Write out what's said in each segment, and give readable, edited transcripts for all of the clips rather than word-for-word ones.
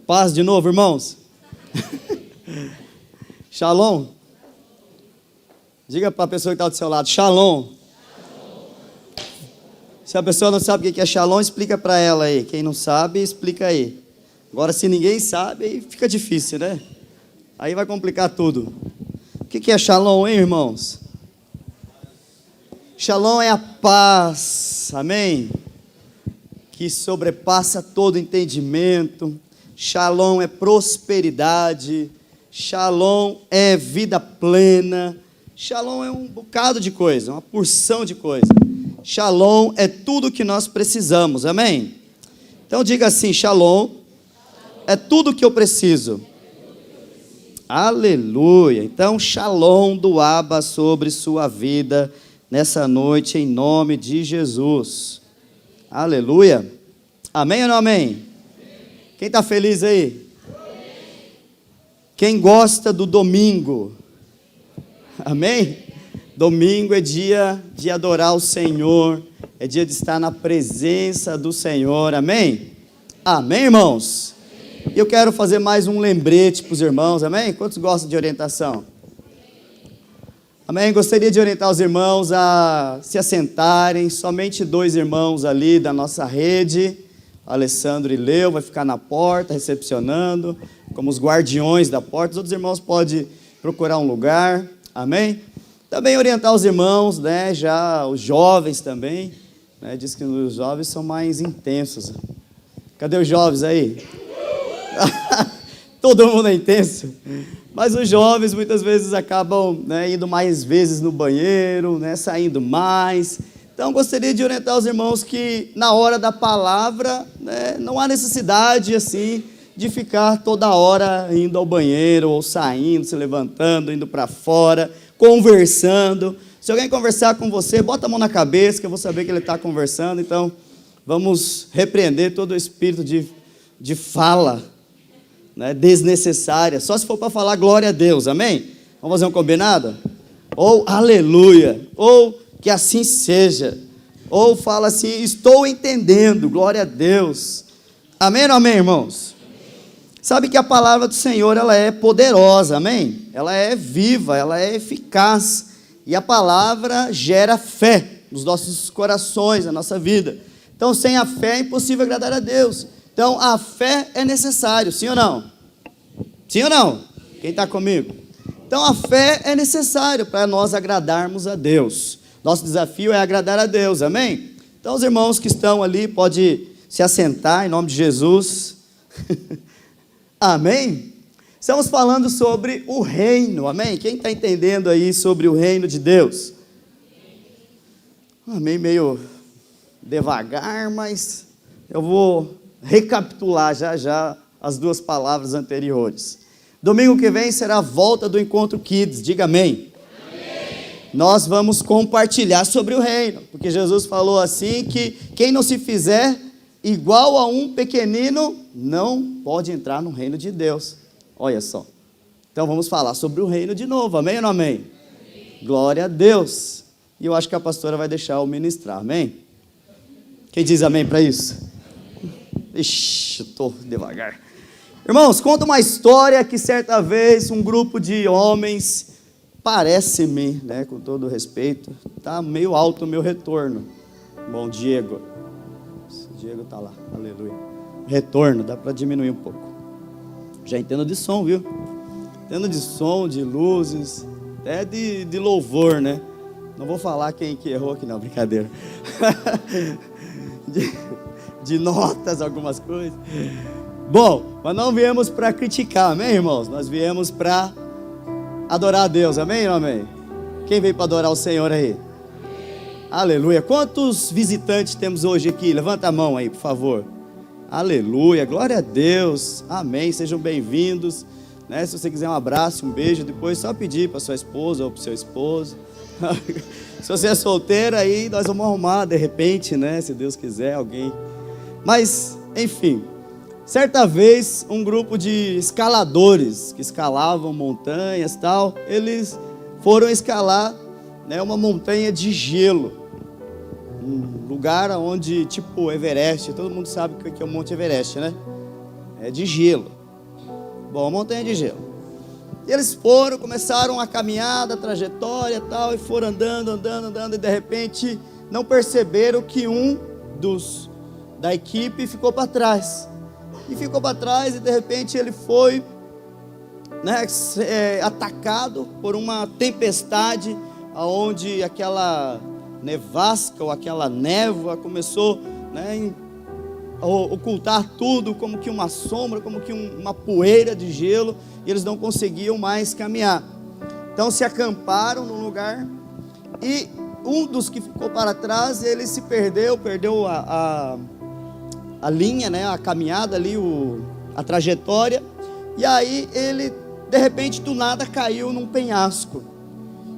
Paz de novo, irmãos. Shalom. Diga para a pessoa que está do seu lado, shalom. Se a pessoa não sabe o que é shalom, explica para ela aí. Quem não sabe, explica aí. Agora, se ninguém sabe, aí fica difícil, né? Aí vai complicar tudo. O que é shalom, hein, irmãos? Shalom é a paz, amém? Que sobrepassa todo entendimento. Shalom é prosperidade. Shalom é vida plena. Shalom é um bocado de coisa, uma porção de coisa. Shalom é tudo que nós precisamos, amém? Então diga assim, shalom é tudo que eu preciso. Aleluia. Então shalom do Abba sobre sua vida nessa noite, em nome de Jesus. Aleluia. Amém ou não amém? Quem está feliz aí? Quem gosta do domingo? Amém? Domingo é dia de adorar o Senhor, é dia de estar na presença do Senhor, amém? Amém, irmãos? E eu quero fazer mais um lembrete para os irmãos, amém? Quantos gostam de orientação? Amém? Gostaria de orientar os irmãos a se assentarem, somente 2 irmãos ali da nossa rede, Alessandro e Leo, vai ficar na porta recepcionando, como os guardiões da porta. Os outros irmãos podem procurar um lugar, amém? Também orientar os irmãos, né, já os jovens também, né, diz que os jovens são mais intensos. Cadê os jovens aí? Todo mundo é intenso, mas os jovens muitas vezes acabam, né, indo mais vezes no banheiro, né, saindo mais. Então gostaria de orientar os irmãos que na hora da palavra, né, não há necessidade assim de ficar toda hora indo ao banheiro ou saindo, se levantando, indo para fora, conversando. Se alguém conversar com você, bota a mão na cabeça que eu vou saber que ele está conversando. Então vamos repreender todo o espírito de fala, né, desnecessária, só se for para falar glória a Deus, amém? Vamos fazer um combinado? Ou aleluia, ou que assim seja, ou fala assim, estou entendendo, glória a Deus, amém ou não amém, irmãos? Sabe que a palavra do Senhor, ela é poderosa, amém? Ela é viva, ela é eficaz, e a palavra gera fé nos nossos corações, na nossa vida. Então, sem a fé é impossível agradar a Deus. Então, a fé é necessário, sim ou não? Sim ou não? Quem está comigo? Então, a fé é necessário para nós agradarmos a Deus. Nosso desafio é agradar a Deus, amém? Então, os irmãos que estão ali, podem se assentar em nome de Jesus. Amém? Estamos falando sobre o reino, amém? Quem está entendendo aí sobre o reino de Deus? Amém, meio devagar, mas eu vou recapitular já as 2 palavras anteriores. Domingo que vem será a volta do Encontro Kids, diga amém. Amém. Nós vamos compartilhar sobre o reino, porque Jesus falou assim que quem não se fizer igual a um pequenino não pode entrar no reino de Deus. Olha só. Então vamos falar sobre o reino de novo, amém ou não amém? Amém. Glória a Deus. E eu acho que a pastora vai deixar eu ministrar, amém? Quem diz amém para isso? Ixi, eu estou devagar. Irmãos, conta uma história que certa vez um grupo de homens, parece-me, né, com todo respeito, está meio alto o meu retorno. Bom, Diego está lá, aleluia. Retorno, dá para diminuir um pouco. Já entendo de som, viu? Entendo de som, de luzes, até de louvor, né? Não vou falar quem que errou aqui, não, brincadeira. de notas, algumas coisas. Bom, mas não viemos para criticar, amém, irmãos? Nós viemos para adorar a Deus, amém ou não amém? Quem veio para adorar o Senhor aí? Aleluia. Quantos visitantes temos hoje aqui? Levanta a mão aí, por favor. Aleluia. Glória a Deus. Amém. Sejam bem-vindos. Né? Se você quiser um abraço, um beijo, depois só pedir para sua esposa ou para o seu esposo. Se você é solteiro, aí nós vamos arrumar de repente, né? Se Deus quiser, alguém. Mas, enfim. Certa vez, um grupo de escaladores que escalavam montanhas e tal, eles foram escalar, né, uma montanha de gelo. Um lugar onde, tipo Everest, todo mundo sabe o que é o Monte Everest, né? é de gelo. Bom, montanha de gelo. E eles foram, começaram a caminhada, a trajetória e tal, e foram andando, e de repente não perceberam que um da equipe ficou para trás. E ficou para trás e de repente ele foi, né, atacado por uma tempestade, onde aquela nevasca ou aquela névoa começou, né, a ocultar tudo, como que uma sombra, como que uma poeira de gelo, e eles não conseguiam mais caminhar. Então se acamparam no lugar, e um dos que ficou para trás, ele se perdeu a linha, né, a caminhada ali, a trajetória, e aí ele, de repente, do nada caiu num penhasco.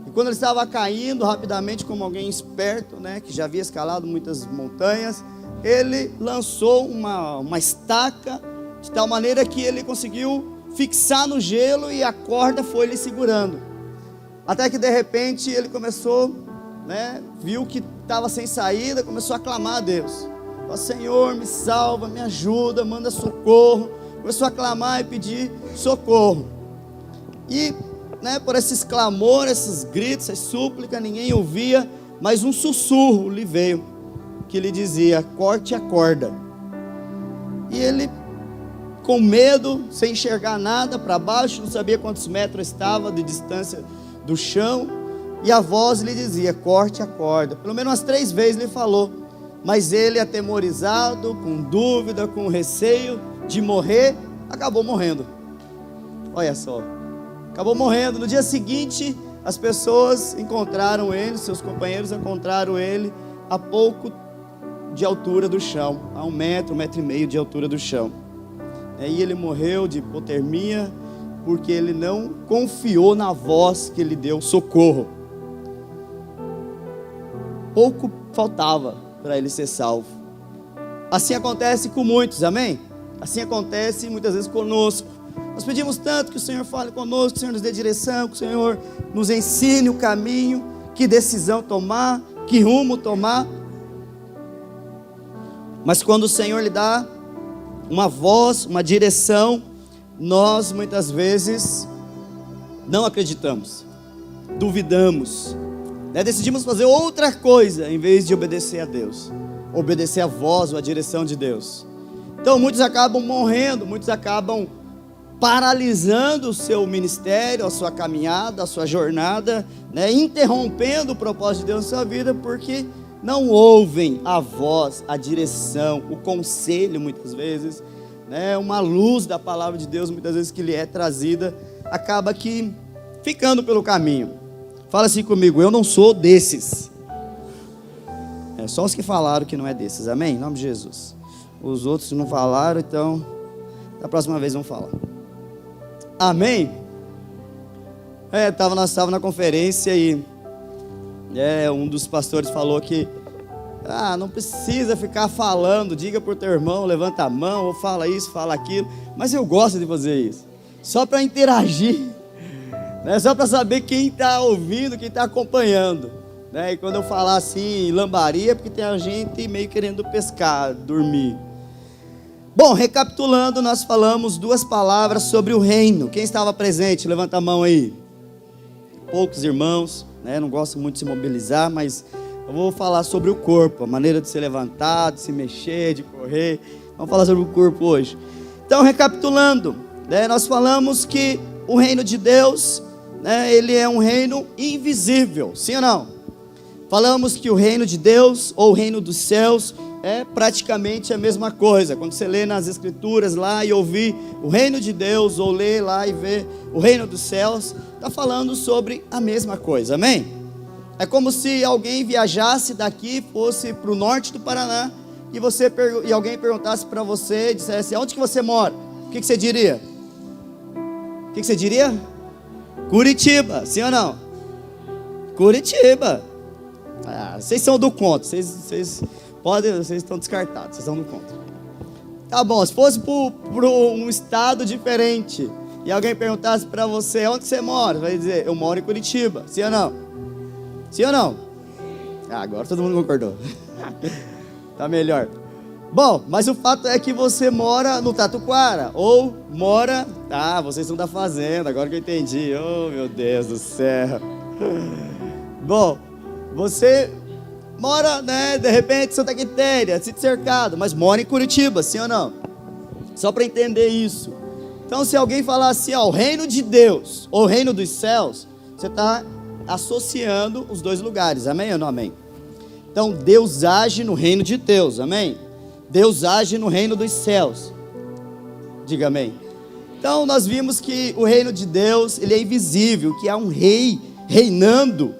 E quando ele estava caindo rapidamente, como alguém esperto, né, que já havia escalado muitas montanhas, ele lançou uma estaca, de tal maneira que ele conseguiu fixar no gelo, e a corda foi lhe segurando. Até que de repente ele começou, né, viu que estava sem saída, começou a clamar a Deus. Ó Senhor, me salva, me ajuda, manda socorro. Começou a clamar e pedir socorro. E, né, por esses clamores, esses gritos, essas súplicas, ninguém ouvia, mas um sussurro lhe veio, que lhe dizia: corte a corda. E ele, com medo, sem enxergar nada para baixo, não sabia quantos metros estava de distância do chão, e a voz lhe dizia: corte a corda. Pelo menos umas 3 vezes ele falou, mas ele, atemorizado, com dúvida, com receio de morrer, acabou morrendo. Olha só, acabou morrendo. No dia seguinte, as pessoas encontraram ele, seus companheiros encontraram ele a pouco de altura do chão, a 1 metro, 1,5 metro de altura do chão. E ele morreu de hipotermia, porque ele não confiou na voz que lhe deu socorro. Pouco faltava para ele ser salvo. Assim acontece com muitos, amém? Assim acontece muitas vezes conosco. Nós pedimos tanto que o Senhor fale conosco, que o Senhor nos dê direção, que o Senhor nos ensine o caminho, que decisão tomar, que rumo tomar. Mas quando o Senhor lhe dá uma voz, uma direção, nós muitas vezes não acreditamos, duvidamos, né? Decidimos fazer outra coisa em vez de obedecer a Deus, obedecer a voz ou a direção de Deus. Então muitos acabam morrendo, muitos acabam paralisando o seu ministério, a sua caminhada, a sua jornada, né? Interrompendo o propósito de Deus na sua vida, porque não ouvem a voz, a direção, o conselho muitas vezes, né? Uma luz da palavra de Deus muitas vezes que lhe é trazida, acaba que ficando pelo caminho. Fala assim comigo: eu não sou desses. É só os que falaram que não é desses, amém? Em nome de Jesus. Os outros não falaram, então da próxima vez vão falar. Amém? Nós estávamos na conferência e um dos pastores falou que não precisa ficar falando, diga para o teu irmão, levanta a mão, ou fala isso, fala aquilo, mas eu gosto de fazer isso, só para interagir, né? Só para saber quem está ouvindo, quem está acompanhando, né? E quando eu falar assim, lambaria, porque tem a gente meio querendo pescar, dormir. Bom, recapitulando, nós falamos 2 palavras sobre o reino. Quem estava presente, levanta a mão aí. Poucos irmãos, né? Não gosto muito de se mobilizar, mas eu vou falar sobre o corpo, a maneira de se levantar, de se mexer, de correr. Vamos falar sobre o corpo hoje. Então, recapitulando, né? Nós falamos que o reino de Deus, né? Ele é um reino invisível, sim ou não? Falamos que o reino de Deus, ou o reino dos céus, é praticamente a mesma coisa. Quando você lê nas escrituras lá e ouvir o reino de Deus, ou ler lá e ver o reino dos céus, está falando sobre a mesma coisa, amém? É como se alguém viajasse daqui, fosse para o norte do Paraná, e alguém perguntasse para você, dissesse: onde que você mora? O que você diria? O que você diria? Curitiba, sim ou não? Curitiba. Vocês são do conto, vocês estão descartados, vocês são do conto. Tá bom, se fosse para um estado diferente, e alguém perguntasse para você: onde você mora? Você vai dizer: eu moro em Curitiba, sim ou não? Sim ou não? Agora todo mundo concordou. Tá melhor. Bom, mas o fato é que você mora no Tatuquara, ou mora... Ah, vocês são da fazenda, agora que eu entendi. Oh, meu Deus do céu. Bom, você mora, né, de repente, em Santa Quitéria, Sítio Cercado, mas mora em Curitiba, sim ou não? Só para entender isso. Então, se alguém falar assim, ó, o reino de Deus, ou o reino dos céus, você está associando os dois lugares, amém ou não amém? Então, Deus age no reino de Deus, amém? Deus age no reino dos céus, diga amém. Então, nós vimos que o reino de Deus, ele é invisível, que há um rei reinando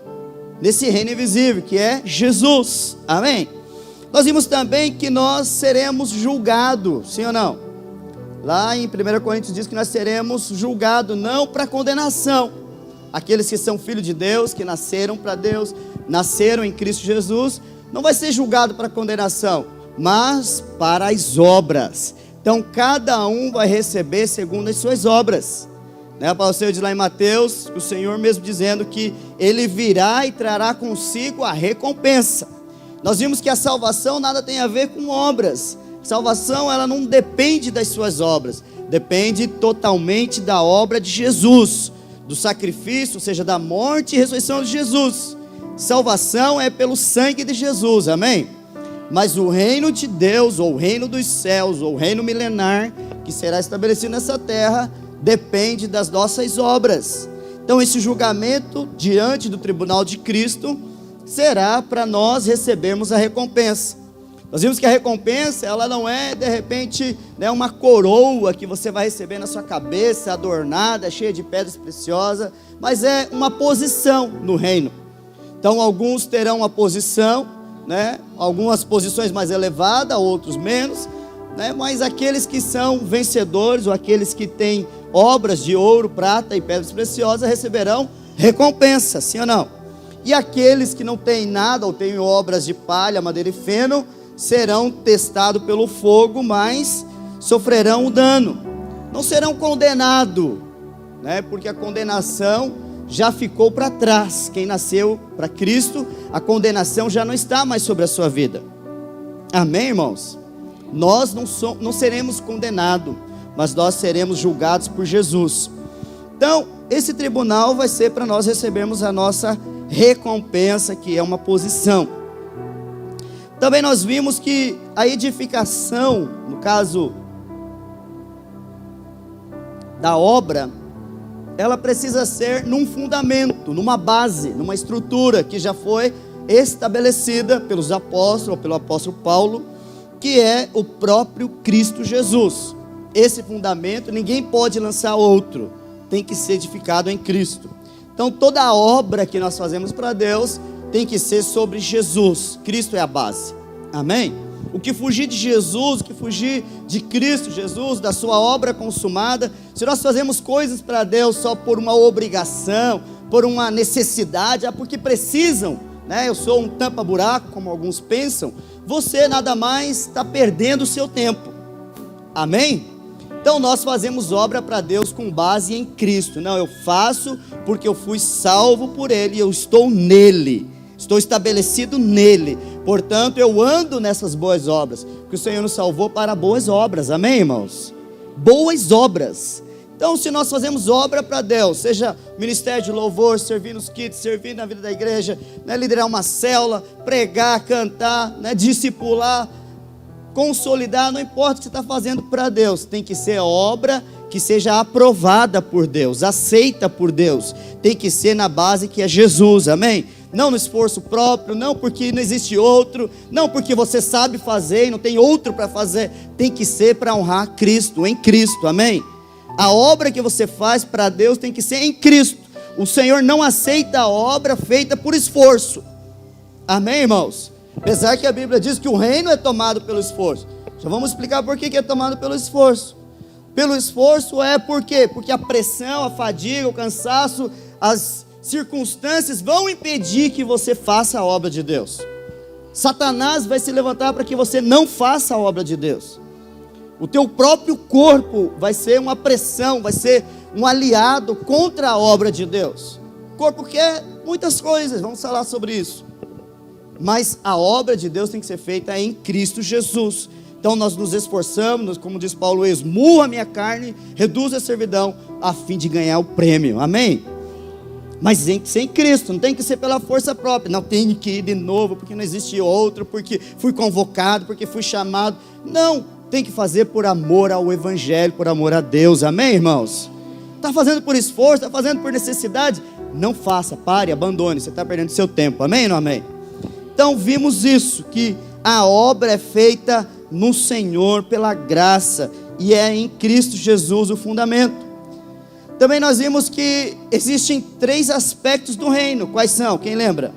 nesse reino invisível, que é Jesus, amém? Nós vimos também que nós seremos julgados, sim ou não? Lá em 1 Coríntios diz que nós seremos julgados não para condenação. Aqueles que são filhos de Deus, que nasceram para Deus, nasceram em Cristo Jesus, não vai ser julgado para condenação, mas para as obras. Então cada um vai receber segundo as suas obras, né? Para o Senhor diz lá em Mateus, o Senhor mesmo dizendo que Ele virá e trará consigo a recompensa. Nós vimos que a salvação nada tem a ver com obras. Salvação, ela não depende das suas obras, depende totalmente da obra de Jesus, do sacrifício, ou seja, da morte e ressurreição de Jesus. Salvação é pelo sangue de Jesus, amém? Mas o reino de Deus, ou o reino dos céus, ou o reino milenar, que será estabelecido nessa terra, depende das nossas obras. Então esse julgamento diante do tribunal de Cristo será para nós recebermos a recompensa. Nós vimos que a recompensa, ela não é de repente, né, uma coroa que você vai receber na sua cabeça, adornada, cheia de pedras preciosas, mas é uma posição no reino. Então alguns terão uma posição, né, algumas posições mais elevadas, outros menos, né, mas aqueles que são vencedores, ou aqueles que têm obras de ouro, prata e pedras preciosas, receberão recompensa, sim ou não? E aqueles que não têm nada, ou têm obras de palha, madeira e feno, serão testados pelo fogo, mas sofrerão o dano. Não serão condenados, né? Porque a condenação já ficou para trás. Quem nasceu para Cristo, a condenação já não está mais sobre a sua vida. Amém, irmãos? Nós não seremos condenados, mas nós seremos julgados por Jesus. Então, esse tribunal vai ser para nós recebermos a nossa recompensa, que é uma posição. Também nós vimos que a edificação, no caso da obra, ela precisa ser num fundamento, numa base, numa estrutura que já foi estabelecida pelos apóstolos, ou pelo apóstolo Paulo, que é o próprio Cristo Jesus. Esse fundamento, ninguém pode lançar outro, tem que ser edificado em Cristo. Então toda a obra que nós fazemos para Deus tem que ser sobre Jesus. Cristo é a base, amém? O que fugir de Jesus, o que fugir de Cristo Jesus, da sua obra consumada, se nós fazemos coisas para Deus só por uma obrigação, por uma necessidade, porque precisam, né? Eu sou um tampa-buraco, como alguns pensam, você nada mais está perdendo o seu tempo, amém? Então nós fazemos obra para Deus com base em Cristo. Não, eu faço porque eu fui salvo por Ele, eu estou nele, estou estabelecido nele, portanto eu ando nessas boas obras, porque o Senhor nos salvou para boas obras, amém, irmãos? Boas obras. Então se nós fazemos obra para Deus, seja ministério de louvor, servir nos kits, servir na vida da igreja, né, liderar uma célula, pregar, cantar, né, discipular, consolidar, não importa o que você está fazendo para Deus, tem que ser obra que seja aprovada por Deus, aceita por Deus, tem que ser na base que é Jesus, amém? Não no esforço próprio, não porque não existe outro, não porque você sabe fazer e não tem outro para fazer, tem que ser para honrar Cristo, em Cristo, amém? A obra que você faz para Deus tem que ser em Cristo. O Senhor não aceita a obra feita por esforço, amém, irmãos? Apesar que a Bíblia diz que o reino é tomado pelo esforço. Já vamos explicar por que é tomado pelo esforço. Pelo esforço é por quê? Porque a pressão, a fadiga, o cansaço, as circunstâncias vão impedir que você faça a obra de Deus. Satanás vai se levantar para que você não faça a obra de Deus. O teu próprio corpo vai ser uma pressão, vai ser um aliado contra a obra de Deus. O corpo quer muitas coisas, vamos falar sobre isso. Mas a obra de Deus tem que ser feita em Cristo Jesus. Então nós nos esforçamos, como diz Paulo, esmurro a minha carne, reduzo a servidão, a fim de ganhar o prêmio, amém? Mas sem Cristo, não tem que ser pela força própria, não tem que ir de novo, porque não existe outro, porque fui convocado, porque fui chamado, não, tem que fazer por amor ao Evangelho, por amor a Deus, amém, irmãos? Está fazendo por esforço, está fazendo por necessidade, não faça, pare, abandone, você está perdendo seu tempo, amém ou não amém? Então vimos isso, que a obra é feita no Senhor, pela graça, e é em Cristo Jesus o fundamento. Também nós vimos que existem 3 aspectos do reino. Quais são? Quem lembra?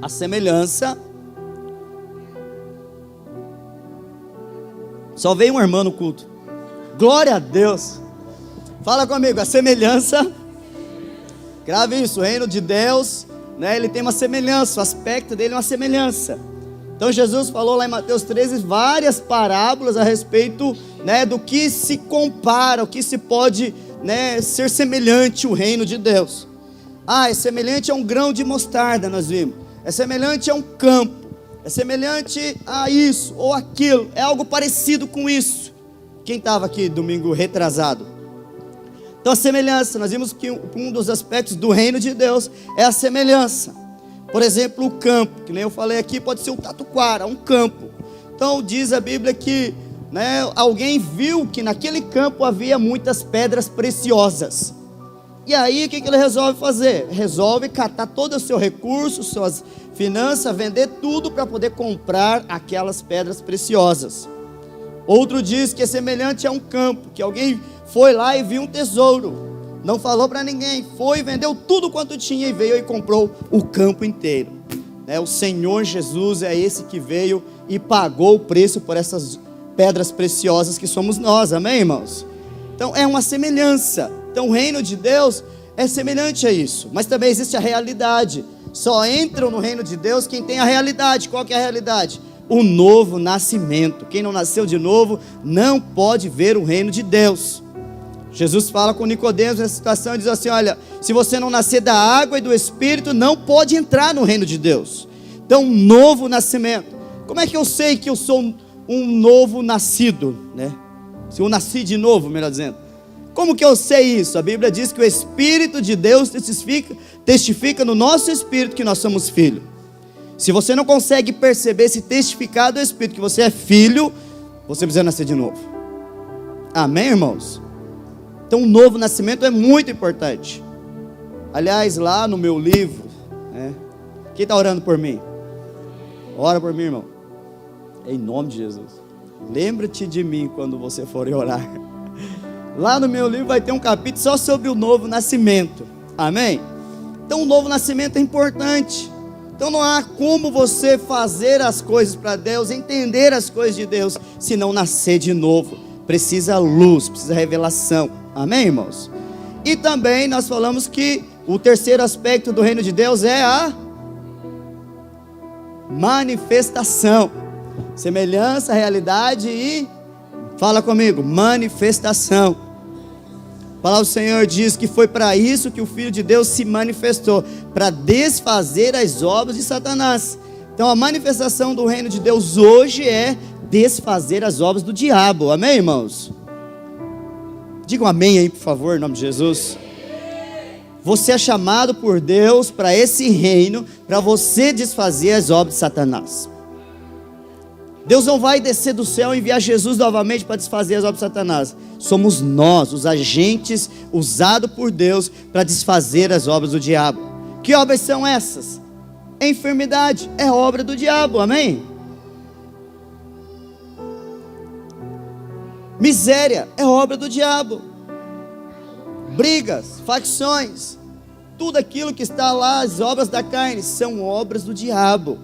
A semelhança. Só veio um irmão no culto. Glória a Deus. Fala comigo, a semelhança. Grave isso, o reino de Deus, né, ele tem uma semelhança, o aspecto dele é uma semelhança. Então Jesus falou lá em Mateus 13 várias parábolas a respeito, né, do que se compara, o que se pode, né, ser semelhante o reino de Deus. É semelhante a um grão de mostarda, nós vimos. É semelhante a um campo. É semelhante a isso ou aquilo. É algo parecido com isso. Quem estava aqui domingo retrasado? Então a semelhança, nós vimos que um dos aspectos do reino de Deus é a semelhança. Por exemplo, o campo, que nem eu falei aqui, pode ser um tatuquara, um campo. Então diz a Bíblia que, né, alguém viu que naquele campo havia muitas pedras preciosas. E aí o que ele resolve fazer? Resolve catar todo o seu recurso, suas finanças, vender tudo para poder comprar aquelas pedras preciosas. Outro diz que é semelhante a um campo, que alguém foi lá e viu um tesouro, não falou para ninguém, foi, vendeu tudo quanto tinha e veio e comprou o campo inteiro, né? O Senhor Jesus é esse que veio e pagou o preço por essas pedras preciosas que somos nós, amém, irmãos? Então é uma semelhança. Então o reino de Deus é semelhante a isso, mas também existe a realidade. Só entram no reino de Deus quem tem a realidade. Qual que é a realidade? O novo nascimento. Quem não nasceu de novo não pode ver o reino de Deus. Jesus fala com Nicodemos nessa situação e diz assim: olha, se você não nascer da água e do Espírito, não pode entrar no reino de Deus. Então, um novo nascimento. Como é que eu sei que eu sou um novo nascido, né? Se eu nasci de novo, melhor dizendo. Como que eu sei isso? A Bíblia diz que o Espírito de Deus testifica no nosso espírito que nós somos filhos. Se você não consegue perceber esse testificar do Espírito que você é filho, você precisa nascer de novo. Amém, irmãos? Então o novo nascimento é muito importante. Aliás, lá no meu livro, né? Quem está orando por mim? Ora por mim, irmão. Em nome de Jesus. Lembra-te de mim quando você for orar. Lá no meu livro vai ter um capítulo só sobre o novo nascimento. Amém? Então o novo nascimento é importante. Então não há como você fazer as coisas para Deus, entender as coisas de Deus, se não nascer de novo. Precisa luz, precisa revelação. Amém, irmãos? E também nós falamos que o terceiro aspecto do reino de Deus é a manifestação. Semelhança, realidade e, fala comigo, manifestação. A palavra do Senhor diz que foi para isso que o Filho de Deus se manifestou, para desfazer as obras de Satanás. Então a manifestação do reino de Deus hoje é desfazer as obras do diabo. Amém, irmãos? Digam amém aí, por favor, em nome de Jesus. Você é chamado por Deus para esse reino, para você desfazer as obras de Satanás. Deus não vai descer do céu e enviar Jesus novamente para desfazer as obras de Satanás. Somos nós, os agentes usados por Deus para desfazer as obras do diabo. Que obras são essas? Enfermidade é obra do diabo, amém? Miséria é obra do diabo. Brigas, facções, tudo aquilo que está lá, as obras da carne, são obras do diabo.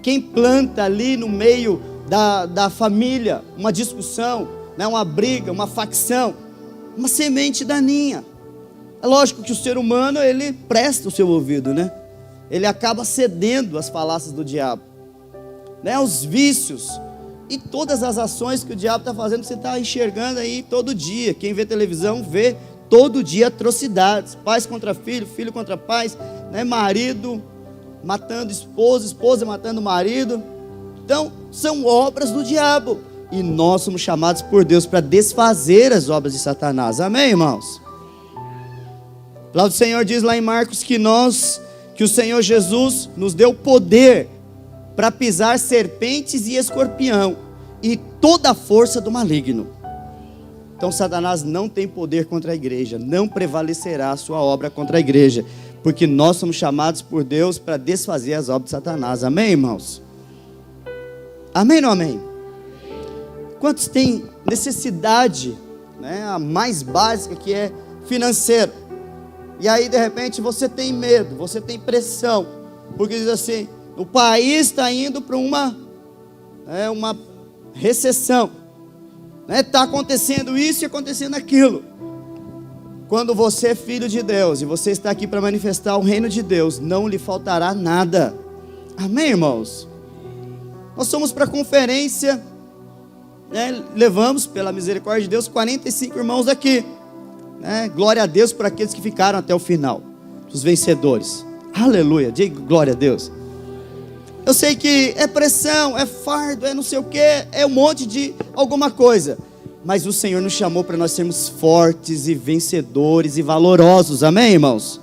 Quem planta ali no meio da família uma discussão, né, uma briga, uma facção, uma semente daninha. É lógico que o ser humano, ele presta o seu ouvido, né? Ele acaba cedendo às falácias do diabo, né? Os vícios e todas as ações que o diabo está fazendo, você está enxergando aí todo dia. Quem vê televisão vê todo dia atrocidades, pais contra filho, filho contra pais, né? Marido matando esposa, esposa matando marido. Então, são obras do diabo. E nós somos chamados por Deus para desfazer as obras de Satanás. Amém, irmãos? A palavra do Senhor diz lá em Marcos que o Senhor Jesus nos deu poder para pisar serpentes e escorpião e toda a força do maligno. Então Satanás não tem poder contra a igreja, não prevalecerá a sua obra contra a igreja, porque nós somos chamados por Deus para desfazer as obras de Satanás. Amém, irmãos? Amém ou não amém? Quantos têm necessidade, né, a mais básica, que é financeiro? E aí de repente você tem medo, você tem pressão, porque diz assim: o país está indo para uma recessão, está acontecendo isso e acontecendo aquilo. Quando você é filho de Deus e você está aqui para manifestar o reino de Deus, não lhe faltará nada. Amém, irmãos? Nós somos para a conferência, levamos pela misericórdia de Deus 45 irmãos aqui, glória a Deus por aqueles que ficaram até o final, os vencedores. Aleluia, diga glória a Deus. Eu sei que é pressão, é fardo, é não sei o que, é um monte de alguma coisa, mas o Senhor nos chamou para nós sermos fortes e vencedores e valorosos. Amém, irmãos?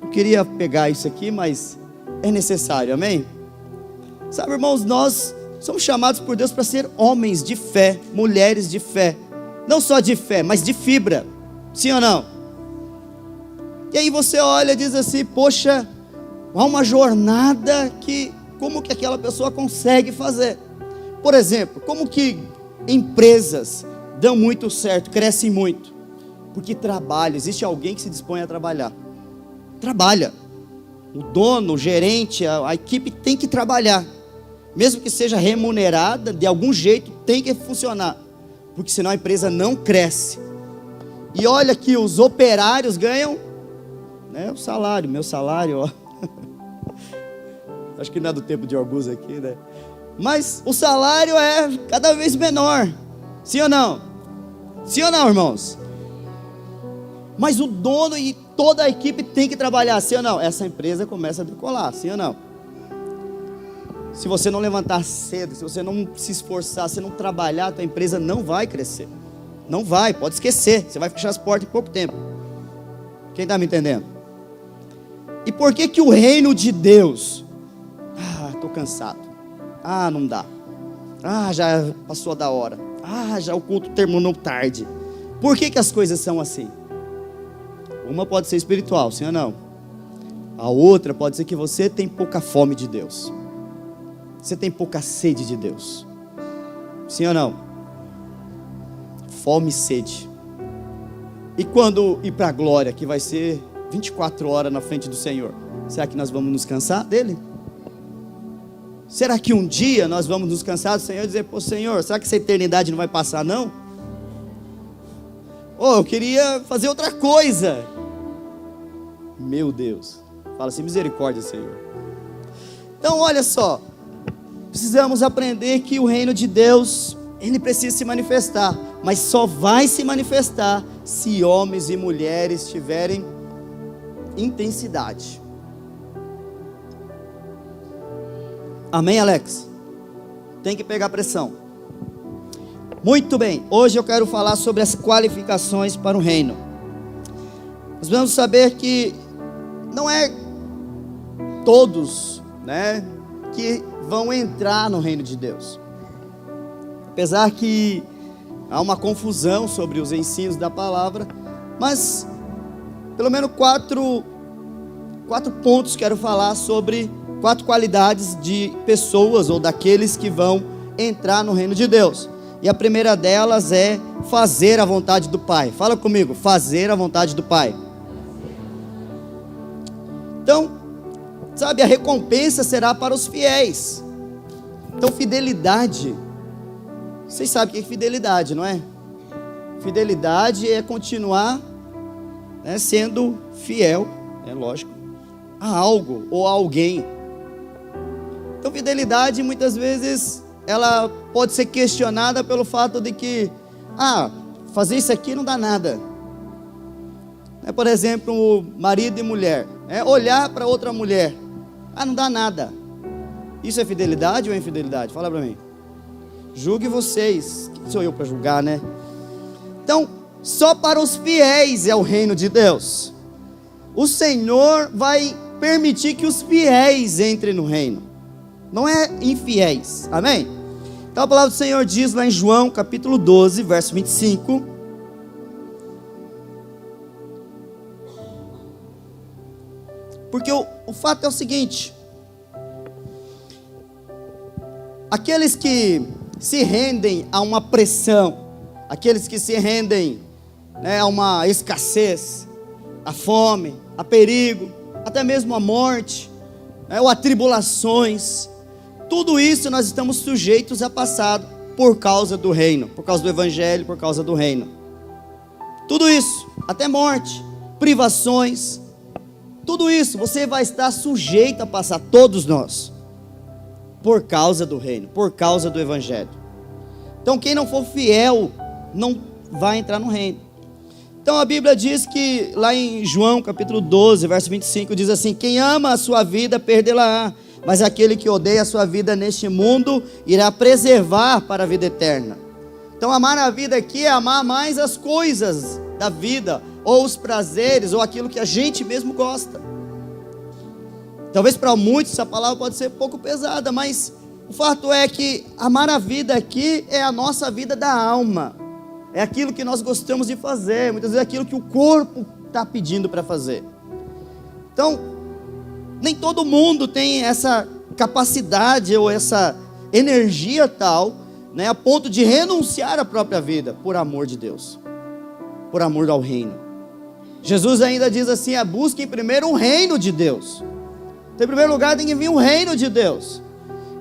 Eu queria pegar isso aqui, mas é necessário. Amém? Sabe, irmãos, nós somos chamados por Deus para ser homens de fé, mulheres de fé, não só de fé, mas de fibra. Sim ou não? E aí você olha e diz assim: poxa, há uma jornada que, como que aquela pessoa consegue fazer? Por exemplo, como que empresas dão muito certo, crescem muito? Porque trabalha, existe alguém que se dispõe a trabalhar. Trabalha. O dono, o gerente, a equipe tem que trabalhar. Mesmo que seja remunerada, de algum jeito tem que funcionar. Porque senão a empresa não cresce. E olha que os operários ganham, o salário, meu salário, ó. Acho que não é do tempo de Augusto aqui, né? Mas o salário é cada vez menor. Sim ou não? Sim ou não, irmãos? Mas o dono e toda a equipe tem que trabalhar. Sim ou não? Essa empresa começa a decolar. Sim ou não? Se você não levantar cedo, se você não se esforçar, se não trabalhar, a tua empresa não vai crescer. Não vai, pode esquecer. Você vai fechar as portas em pouco tempo. Quem está me entendendo? E por que que o reino de Deus... estou cansado. Não dá. Já passou da hora. Já o culto terminou tarde. Por que que as coisas são assim? Uma pode ser espiritual, sim ou não? A outra pode ser que você tem pouca fome de Deus. Você tem pouca sede de Deus. Sim ou não? Fome e sede. E quando ir para a glória, que vai ser 24 horas na frente do Senhor, será que nós vamos nos cansar dele? Será que um dia nós vamos nos cansar do Senhor e dizer: pô, Senhor, será que essa eternidade não vai passar não? Eu queria fazer outra coisa. Meu Deus. Fala assim: misericórdia, Senhor. Então olha só, precisamos aprender que o reino de Deus, ele precisa se manifestar, mas só vai se manifestar se homens e mulheres tiverem intensidade. Amém, Alex? Tem que pegar pressão. Muito bem, hoje eu quero falar sobre as qualificações para o reino. Nós vamos saber que não é todos, que vão entrar no reino de Deus. Apesar que há uma confusão sobre os ensinos da palavra, mas pelo menos quatro pontos quero falar sobre 4 qualidades de pessoas ou daqueles que vão entrar no reino de Deus. E a primeira delas é fazer a vontade do Pai. Fala comigo: fazer a vontade do Pai. Então, sabe, a recompensa será para os fiéis. Então, fidelidade. Vocês sabem o que é fidelidade, não é? Fidelidade é continuar sendo fiel, lógico, a algo ou a alguém. Então, fidelidade muitas vezes ela pode ser questionada pelo fato de que fazer isso aqui não dá nada. Por exemplo, marido e mulher, olhar para outra mulher, não dá nada. Isso é fidelidade ou é infidelidade? Fala para mim. Julgue vocês. Quem sou eu para julgar, né? Então, só para os fiéis é o reino de Deus. O Senhor vai permitir que os fiéis entrem no reino. Não é infiéis. Amém? Então a palavra do Senhor diz lá em João capítulo 12, verso 25. Porque o fato é o seguinte: aqueles que se rendem a uma pressão, aqueles que se rendem, a uma escassez, a fome, a perigo, até mesmo a morte, ou a tribulações, tudo isso nós estamos sujeitos a passar por causa do reino, por causa do evangelho, por causa do reino. Tudo isso, até morte, privações, tudo isso você vai estar sujeito a passar, todos nós, por causa do reino, por causa do evangelho. Então quem não for fiel não vai entrar no reino. Então a Bíblia diz que lá em João capítulo 12, verso 25, diz assim: quem ama a sua vida perdê-la-á, mas aquele que odeia a sua vida neste mundo irá preservar para a vida eterna. Então amar a vida aqui é amar mais as coisas da vida, ou os prazeres, ou aquilo que a gente mesmo gosta. Talvez para muitos essa palavra pode ser um pouco pesada, mas o fato é que amar a vida aqui é a nossa vida da alma. É aquilo que nós gostamos de fazer, muitas vezes é aquilo que o corpo está pedindo para fazer. Então, nem todo mundo tem essa capacidade ou essa energia tal, a ponto de renunciar à própria vida por amor de Deus, por amor ao reino. Jesus ainda diz assim: busquem primeiro o reino de Deus. Então, em primeiro lugar tem que vir o reino de Deus.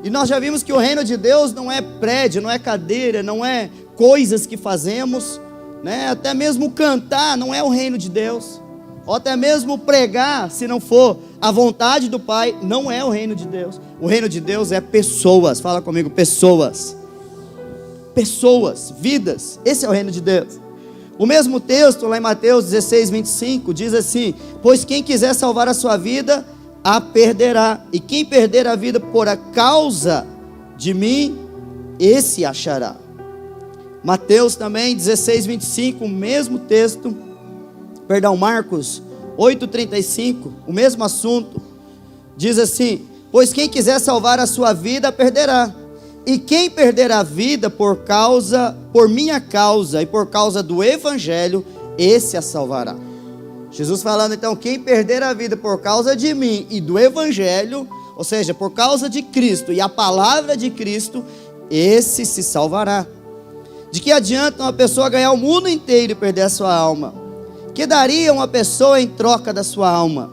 E nós já vimos que o reino de Deus não é prédio, não é cadeira, não é coisas que fazemos, até mesmo cantar não é o reino de Deus, ou até mesmo pregar, se não for a vontade do Pai, não é o reino de Deus. O reino de Deus é pessoas. Fala comigo, pessoas, vidas. Esse é o reino de Deus. O mesmo texto lá em Mateus 16, 25 diz assim: pois quem quiser salvar a sua vida a perderá, e quem perder a vida por a causa de mim, esse achará. Mateus também 16, 25, o mesmo texto, Marcos 8, 35, o mesmo assunto, diz assim: pois quem quiser salvar a sua vida, perderá, e quem perder a vida por minha causa e por causa do evangelho, esse a salvará. Jesus falando então, quem perder a vida por causa de mim e do evangelho, ou seja, por causa de Cristo e a palavra de Cristo, esse se salvará. De que adianta uma pessoa ganhar o mundo inteiro e perder a sua alma? Que daria uma pessoa em troca da sua alma?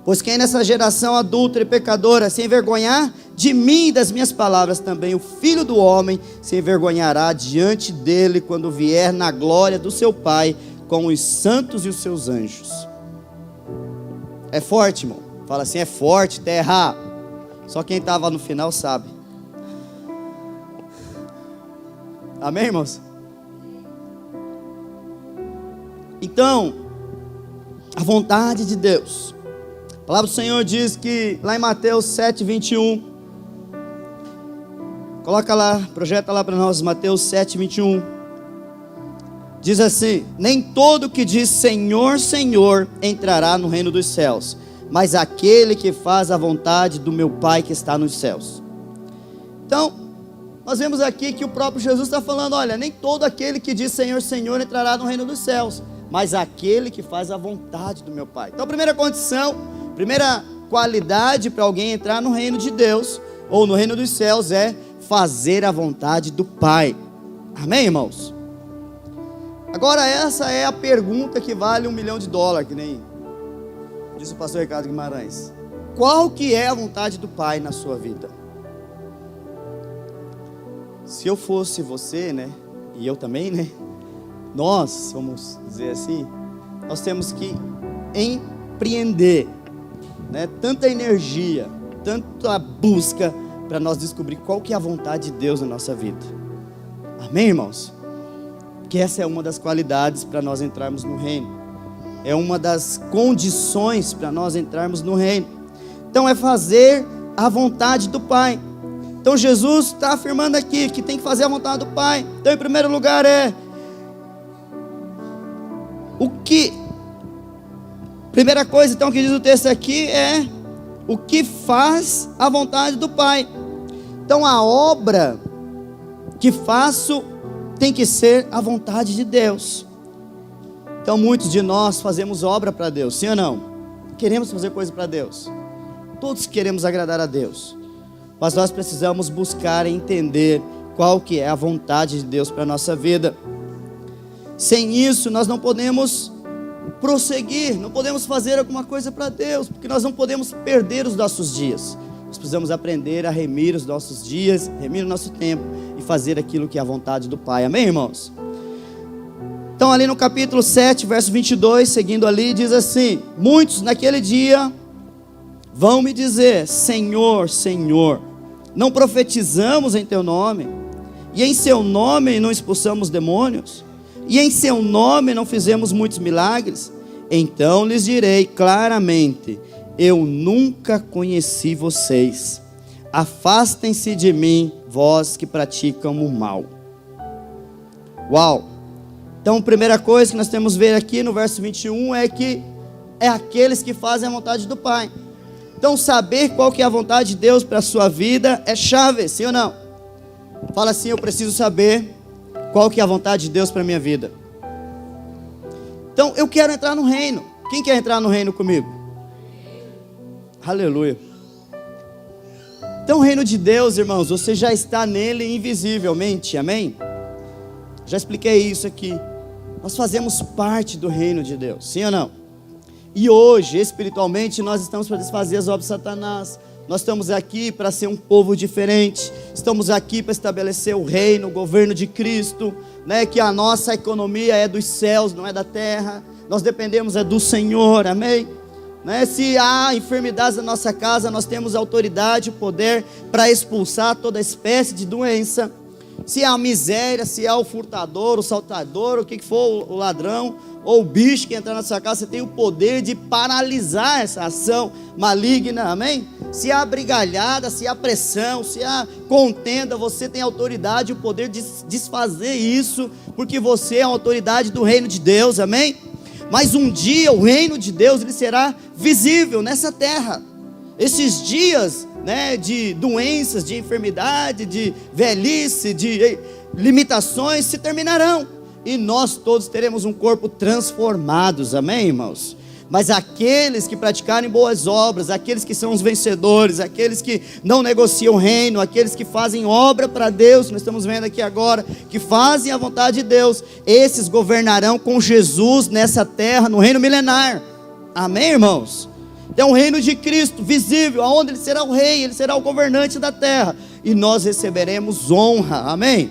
Pois quem nessa geração adúltera e pecadora se envergonhar de mim e das minhas palavras, também o Filho do Homem se envergonhará diante dele quando vier na glória do seu Pai com os santos e os seus anjos. É forte, irmão. Fala assim, é forte, terra. Só quem estava no final sabe. Amém, irmãos? Então, a vontade de Deus. A palavra do Senhor diz que lá em Mateus 7, 21. Coloca lá, projeta lá para nós, Mateus 7, 21. Diz assim: nem todo que diz Senhor, Senhor entrará no reino dos céus, mas aquele que faz a vontade do meu Pai que está nos céus. Então, nós vemos aqui que o próprio Jesus está falando: olha, nem todo aquele que diz Senhor, Senhor entrará no reino dos céus, mas aquele que faz a vontade do meu Pai. Então a primeira condição, primeira qualidade para alguém entrar no reino de Deus, ou no reino dos céus, é fazer a vontade do Pai. Amém, irmãos? Agora essa é a pergunta que vale $1 milhão, que nem disse o pastor Ricardo Guimarães. Qual que é a vontade do Pai na sua vida? Se eu fosse você, e eu também, nós, vamos dizer assim, nós temos que empreender, tanta energia, tanta busca para nós descobrir qual que é a vontade de Deus na nossa vida. Amém, irmãos? Porque essa é uma das qualidades para nós entrarmos no reino. É uma das condições para nós entrarmos no reino. Então é fazer a vontade do Pai. Então Jesus está afirmando aqui que tem que fazer a vontade do Pai. Então, em primeiro lugar, primeira coisa, então, que diz o texto aqui é o que faz a vontade do Pai. Então, a obra que faço tem que ser a vontade de Deus. Então, muitos de nós fazemos obra para Deus, sim ou não? Queremos fazer coisa para Deus. Todos queremos agradar a Deus. Mas nós precisamos buscar e entender qual que é a vontade de Deus para a nossa vida. Sem isso, nós não podemos prosseguir, não podemos fazer alguma coisa para Deus, porque nós não podemos perder os nossos dias. Nós precisamos aprender a remir os nossos dias, remir o nosso tempo e fazer aquilo que é a vontade do Pai. Amém, irmãos? Então, ali no capítulo 7, verso 22, seguindo ali, diz assim: muitos naquele dia vão me dizer: Senhor, Senhor, não profetizamos em teu nome, e em seu nome não expulsamos demônios, e em seu nome não fizemos muitos milagres? Então lhes direi claramente: eu nunca conheci vocês, afastem-se de mim, vós que praticam o mal. Uau! Então, a primeira coisa que nós temos a ver aqui no verso 21 é que é aqueles que fazem a vontade do Pai. Então, saber qual que é a vontade de Deus para a sua vida é chave, sim ou não? Fala assim: eu preciso saber qual que é a vontade de Deus para a minha vida. Então, eu quero entrar no reino. Quem quer entrar no reino comigo? Aleluia. Então, o reino de Deus, irmãos, você já está nele invisivelmente, amém? Já expliquei isso aqui. Nós fazemos parte do reino de Deus, sim ou não? E hoje, espiritualmente, nós estamos para desfazer as obras de Satanás. Nós estamos aqui para ser um povo diferente. Estamos aqui para estabelecer o reino, o governo de Cristo, né? Que a nossa economia é dos céus, não é da terra. Nós dependemos do Senhor, amém? Né? Se há enfermidades na nossa casa, nós temos autoridade e poder para expulsar toda espécie de doença. Se há miséria, se há o furtador, o saltador, o que for, o ladrão ou o bicho que entrar na sua casa, você tem o poder de paralisar essa ação maligna, amém? Se há brigalhada, se há pressão, se há contenda, você tem autoridade e o poder de desfazer isso, porque você é a autoridade do reino de Deus, amém? Mas um dia o reino de Deus ele será visível nessa terra. Esses dias, né, de doenças, de enfermidade, de velhice, de limitações se terminarão. E nós todos teremos um corpo transformados, amém, irmãos? Mas aqueles que praticarem boas obras, aqueles que são os vencedores, aqueles que não negociam o reino, aqueles que fazem obra para Deus, nós estamos vendo aqui agora, que fazem a vontade de Deus, esses governarão com Jesus nessa terra, no reino milenar. Amém, irmãos? É um reino de Cristo, visível, onde Ele será o rei, Ele será o governante da terra, e nós receberemos honra, amém?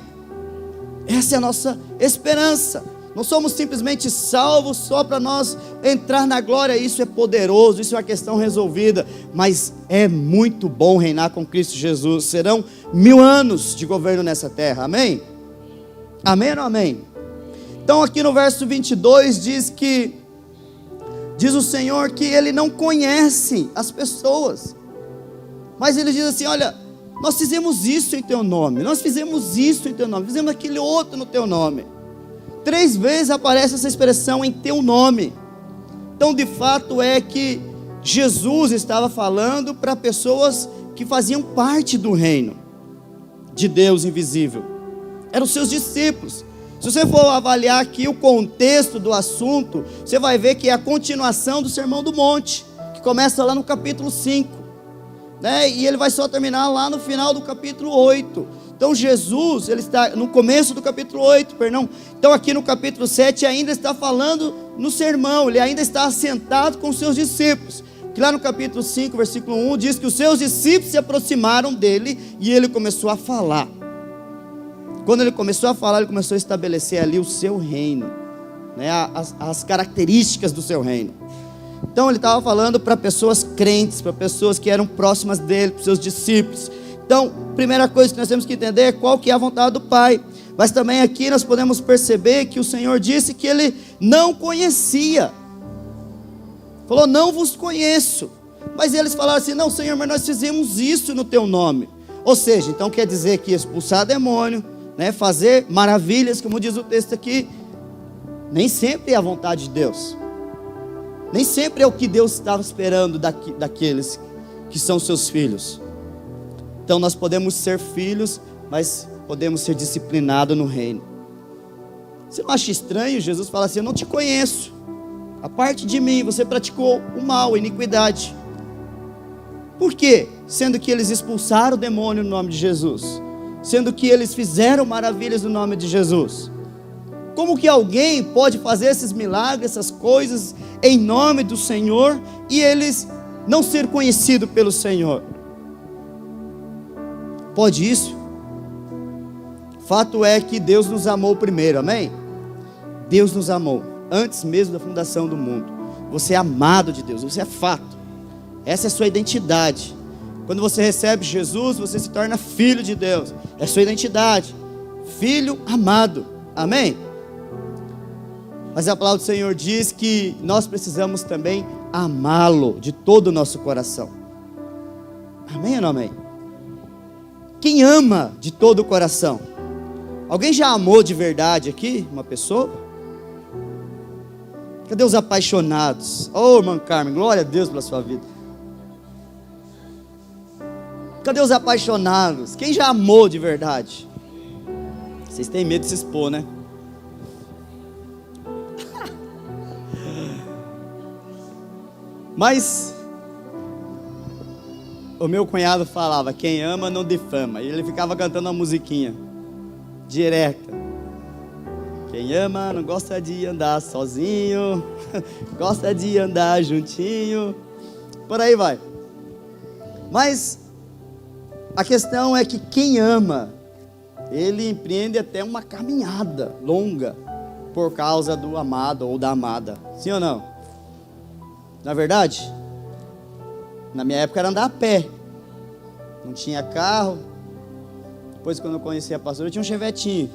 Essa é a nossa esperança. Não somos simplesmente salvos só para nós entrar na glória, isso é poderoso, isso é uma questão resolvida, mas é muito bom reinar com Cristo Jesus. Serão 1000 anos de governo nessa terra, amém? Amém ou não amém? Então aqui no verso 22 diz o Senhor que Ele não conhece as pessoas, mas Ele diz assim: olha, nós fizemos isso em teu nome, nós fizemos isso em teu nome, fizemos aquele outro no teu nome. 3 vezes aparece essa expressão em teu nome. Então de fato é que Jesus estava falando para pessoas que faziam parte do reino de Deus invisível, eram seus discípulos. Se você for avaliar aqui o contexto do assunto, você vai ver que é a continuação do Sermão do Monte, que começa lá no capítulo 5, né? E ele vai só terminar lá no final do capítulo 8. Então Jesus, ele está no começo do capítulo 8, perdão. Então aqui no capítulo 7 ainda está falando no sermão, ele ainda está assentado com os seus discípulos. Que lá no capítulo 5, versículo 1, diz que os seus discípulos se aproximaram dele e ele começou a falar. Quando ele começou a falar, ele começou a estabelecer ali o seu reino, né? As características do seu reino. Então ele estava falando para pessoas crentes, para pessoas que eram próximas dele, para os seus discípulos. Então, primeira coisa que nós temos que entender é qual que é a vontade do Pai. Mas também aqui nós podemos perceber que o Senhor disse que Ele não conhecia. Falou: não vos conheço. Mas eles falaram assim: não, Senhor, mas nós fizemos isso no teu nome. Ou seja, então quer dizer que expulsar demônio, né, fazer maravilhas, como diz o texto aqui, nem sempre é a vontade de Deus. Nem sempre é o que Deus estava esperando daqueles que são seus filhos. Então nós podemos ser filhos, mas podemos ser disciplinados no reino. Você não acha estranho? Jesus fala assim: eu não te conheço. A parte de mim, você praticou o mal, a iniquidade. Por quê? Sendo que eles expulsaram o demônio no nome de Jesus, sendo que eles fizeram maravilhas no nome de Jesus. Como que alguém pode fazer esses milagres, essas coisas em nome do Senhor e eles não ser conhecidos pelo Senhor? Pode isso? Fato é que Deus nos amou primeiro, amém? Deus nos amou antes mesmo da fundação do mundo. Você é amado de Deus, você é fato. Essa é a sua identidade. Quando você recebe Jesus, você se torna filho de Deus. É a sua identidade, filho amado, amém? Mas a palavra do Senhor diz que nós precisamos também amá-lo de todo o nosso coração. Amém ou não amém? Quem ama de todo o coração? Alguém já amou de verdade aqui uma pessoa? Cadê os apaixonados? Oh, irmã Carmen, glória a Deus pela sua vida. Cadê os apaixonados? Quem já amou de verdade? Vocês têm medo de se expor, né? Mas o meu cunhado falava: quem ama não difama. E ele ficava cantando uma musiquinha direta: quem ama não gosta de andar sozinho, gosta de andar juntinho. Por aí vai. Mas a questão é que quem ama, ele empreende até uma caminhada longa por causa do amado ou da amada. Sim ou não? Na verdade, na minha época era andar a pé. Não tinha carro. Depois, quando eu conheci a pastora, eu tinha um chevetinho.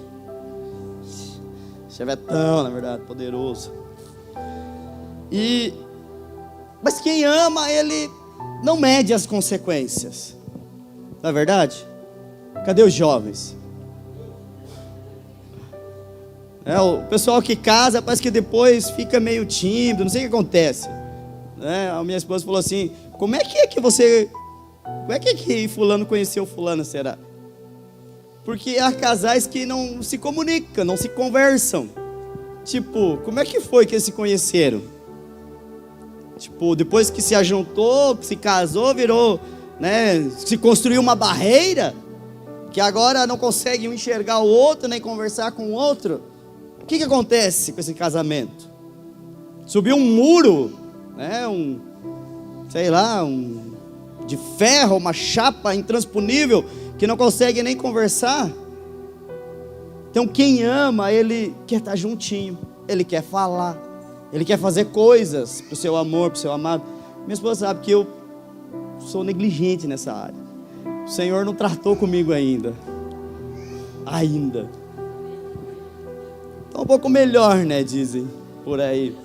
Chevetão, na verdade, poderoso. Mas quem ama, ele não mede as consequências. Não é verdade? Cadê os jovens? O pessoal que casa parece que depois fica meio tímido, não sei o que acontece. A minha esposa falou assim: como é que fulano conheceu fulano, será? Porque há casais que não se comunicam, não se conversam. Tipo, como é que foi que eles se conheceram? Tipo, depois que se ajuntou, que se casou, virou, né, se construiu uma barreira, que agora não consegue um enxergar o outro, nem conversar com o outro. O que acontece com esse casamento? Subiu um muro, né, de ferro, uma chapa intransponível, que não consegue nem conversar. Então quem ama, ele quer estar juntinho, ele quer falar, ele quer fazer coisas para o seu amor, para o seu amado. Minha esposa sabe que eu sou negligente nessa área. O Senhor não tratou comigo ainda. Está um pouco melhor, né, dizem por aí.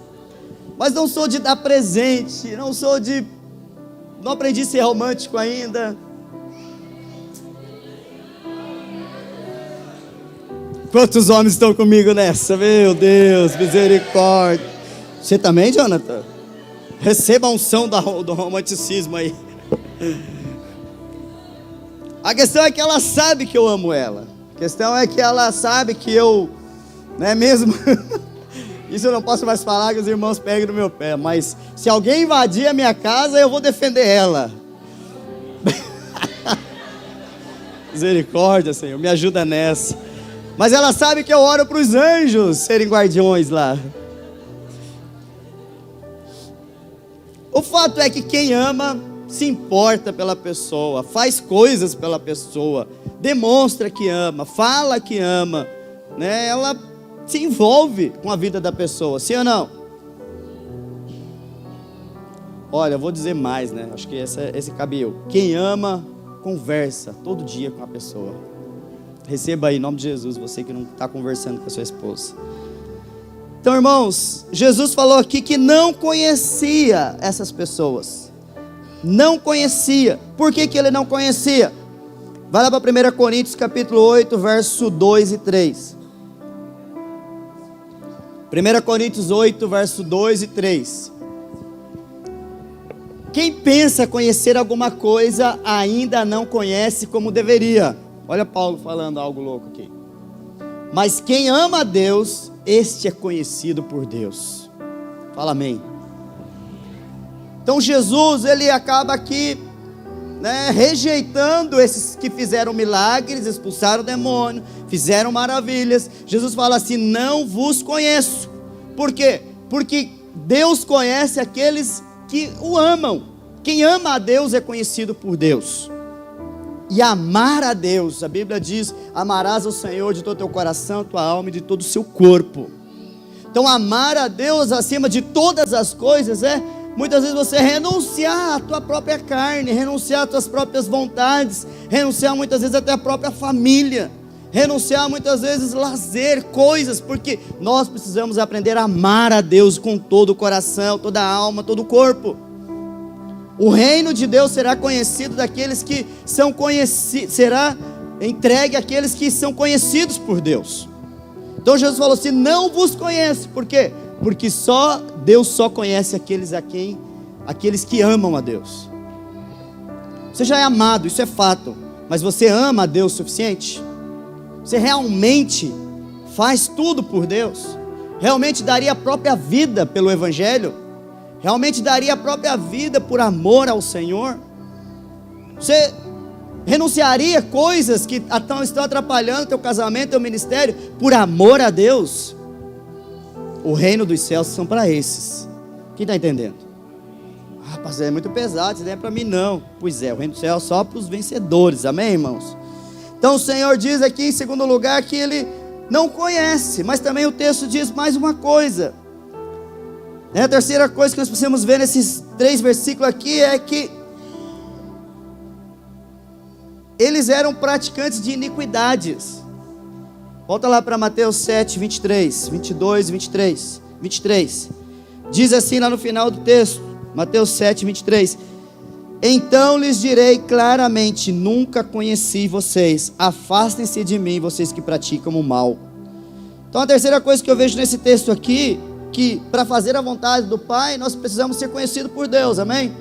Mas não sou de dar presente, não aprendi a ser romântico ainda. Quantos homens estão comigo nessa? Meu Deus, misericórdia. Você também, Jonathan? Receba a unção do romanticismo aí. A questão é que ela sabe que eu amo ela. A questão é que ela sabe que eu, não é mesmo? Isso eu não posso mais falar, que os irmãos pegam no meu pé. Mas se alguém invadir a minha casa, eu vou defender ela. Misericórdia, Senhor, me ajuda nessa. Mas ela sabe que eu oro para os anjos serem guardiões lá. O fato é que quem ama se importa pela pessoa, faz coisas pela pessoa, demonstra que ama, fala que ama, né? Ela se envolve com a vida da pessoa, sim ou não? Olha, eu vou dizer mais, né? Acho que esse cabe eu. Quem ama, conversa todo dia com a pessoa. Receba aí, em nome de Jesus, você que não está conversando com a sua esposa. Então, irmãos, Jesus falou aqui que não conhecia essas pessoas. não conhecia. Por que ele não conhecia? Vai lá para 1 Coríntios capítulo 8, verso 2 e 3. 1 Coríntios 8, verso 2 e 3. Quem pensa conhecer alguma coisa, ainda não conhece como deveria. Olha Paulo falando algo louco aqui. Mas quem ama a Deus, este é conhecido por Deus. Fala amém. Então Jesus, ele acaba aqui, rejeitando esses que fizeram milagres, expulsaram o demônio, fizeram maravilhas. Jesus fala assim: não vos conheço. Por quê? Porque Deus conhece aqueles que o amam. Quem ama a Deus é conhecido por Deus. E amar a Deus, a Bíblia diz: amarás ao Senhor de todo o teu coração, tua alma e de todo o seu corpo. Então amar a Deus acima de todas as coisas muitas vezes você renunciar à tua própria carne, renunciar às tuas próprias vontades, renunciar muitas vezes até à própria família, renunciar muitas vezes lazer, coisas, porque nós precisamos aprender a amar a Deus com todo o coração, toda a alma, todo o corpo. O reino de Deus será conhecido daqueles que são conhecidos, será entregue àqueles que são conhecidos por Deus. Então Jesus falou assim: não vos conheço. Por quê? Porque Deus só conhece aqueles que amam a Deus. Você já é amado, isso é fato. Mas você ama a Deus o suficiente? Você realmente faz tudo por Deus? Realmente daria a própria vida pelo Evangelho? Realmente daria a própria vida por amor ao Senhor? Você renunciaria coisas que estão atrapalhando teu casamento, teu ministério, por amor a Deus? O reino dos céus são para esses. Quem está entendendo? Ah, pastor, é muito pesado, isso não é para mim não. Pois é, o reino dos céus é só para os vencedores, amém, irmãos? Então o Senhor diz aqui em segundo lugar que Ele não conhece, mas também o texto diz mais uma coisa. A terceira coisa que nós precisamos ver nesses 3 versículos aqui é que eles eram praticantes de iniquidades. Volta lá para Mateus 7, 23, 22 e 23. Diz assim lá no final do texto, Mateus 7, 23. Então lhes direi claramente: nunca conheci vocês, afastem-se de mim, vocês que praticam o mal. Então a terceira coisa que eu vejo nesse texto aqui, que para fazer a vontade do Pai, nós precisamos ser conhecidos por Deus, amém?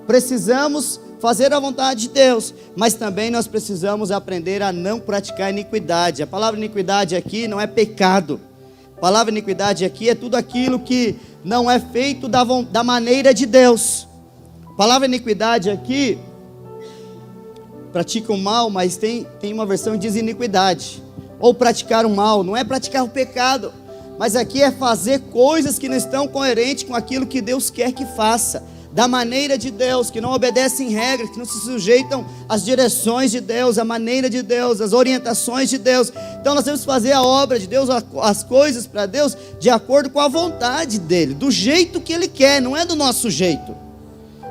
Precisamos fazer a vontade de Deus, mas também nós precisamos aprender a não praticar iniquidade. A palavra iniquidade aqui não é pecado. A palavra iniquidade aqui é tudo aquilo que não é feito da maneira de Deus. A palavra iniquidade aqui, pratica o mal, mas tem uma versão que diz iniquidade, ou praticar o mal, não é praticar o pecado, mas aqui é fazer coisas que não estão coerentes com aquilo que Deus quer que faça, da maneira de Deus, que não obedecem regras, que não se sujeitam às direções de Deus, à maneira de Deus, às orientações de Deus. Então nós temos que fazer a obra de Deus, as coisas para Deus, de acordo com a vontade dEle, do jeito que Ele quer, não é do nosso jeito.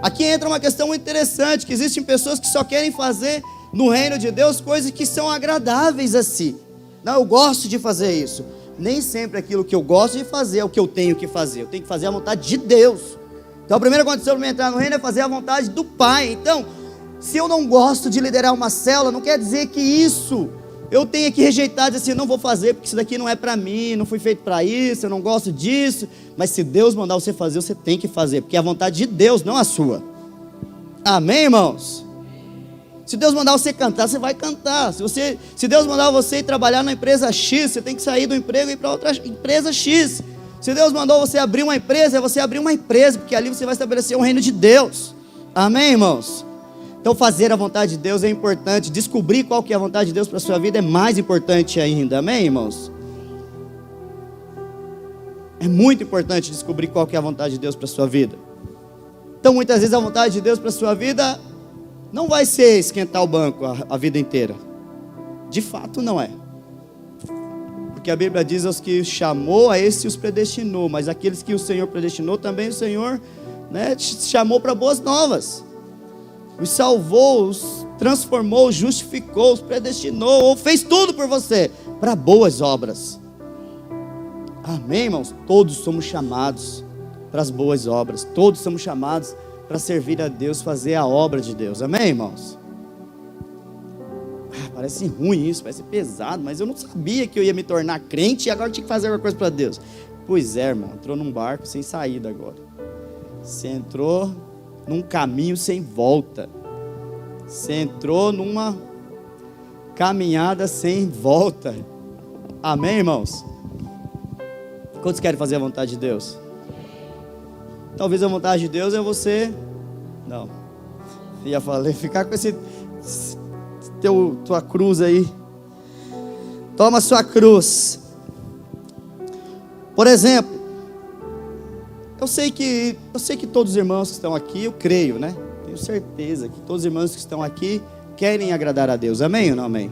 Aqui entra uma questão muito interessante, que existem pessoas que só querem fazer no reino de Deus coisas que são agradáveis a si. Não, eu gosto de fazer isso. Nem sempre aquilo que eu gosto de fazer é o que eu tenho que fazer. Eu tenho que fazer a vontade de Deus. Então a primeira condição para entrar no reino é fazer a vontade do Pai. Então, se eu não gosto de liderar uma célula, não quer dizer que isso eu tenha que rejeitar, dizer assim: eu não vou fazer porque isso daqui não é para mim, não fui feito para isso, eu não gosto disso. Mas se Deus mandar você fazer, você tem que fazer, porque é a vontade de Deus, não a sua. Amém, irmãos? Se Deus mandar você cantar, você vai cantar. Se Deus mandar você ir trabalhar na empresa X, você tem que sair do emprego e ir para outra empresa X. Se Deus mandou você abrir uma empresa, é você abrir uma empresa, porque ali você vai estabelecer o reino de Deus. Amém, irmãos? Então fazer a vontade de Deus é importante. Descobrir qual que é a vontade de Deus para a sua vida é mais importante ainda. Amém, irmãos? É muito importante descobrir qual que é a vontade de Deus para a sua vida. Então muitas vezes a vontade de Deus para a sua vida não vai ser esquentar o banco a vida inteira. De fato não é. Porque a Bíblia diz: aos que chamou, a esses os predestinou. Mas aqueles que o Senhor predestinou, também o Senhor chamou para boas novas. Os salvou, os transformou, os justificou, os predestinou, ou fez tudo por você, para boas obras. Amém, irmãos? Todos somos chamados para as boas obras. Todos somos chamados para servir a Deus, fazer a obra de Deus. Amém, irmãos? Parece ruim isso, parece pesado, mas eu não sabia que eu ia me tornar crente e agora tinha que fazer alguma coisa para Deus. Pois é, irmão, entrou num barco sem saída agora. Você entrou num caminho sem volta. Você entrou numa caminhada sem volta. Amém, irmãos? Quantos querem fazer a vontade de Deus? Talvez a vontade de Deus é você... Não. Ia falar, ficar com tua cruz aí. Toma sua cruz. Por exemplo, eu sei que todos os irmãos que estão aqui, eu creio, né? Tenho certeza que todos os irmãos que estão aqui querem agradar a Deus. Amém ou não amém?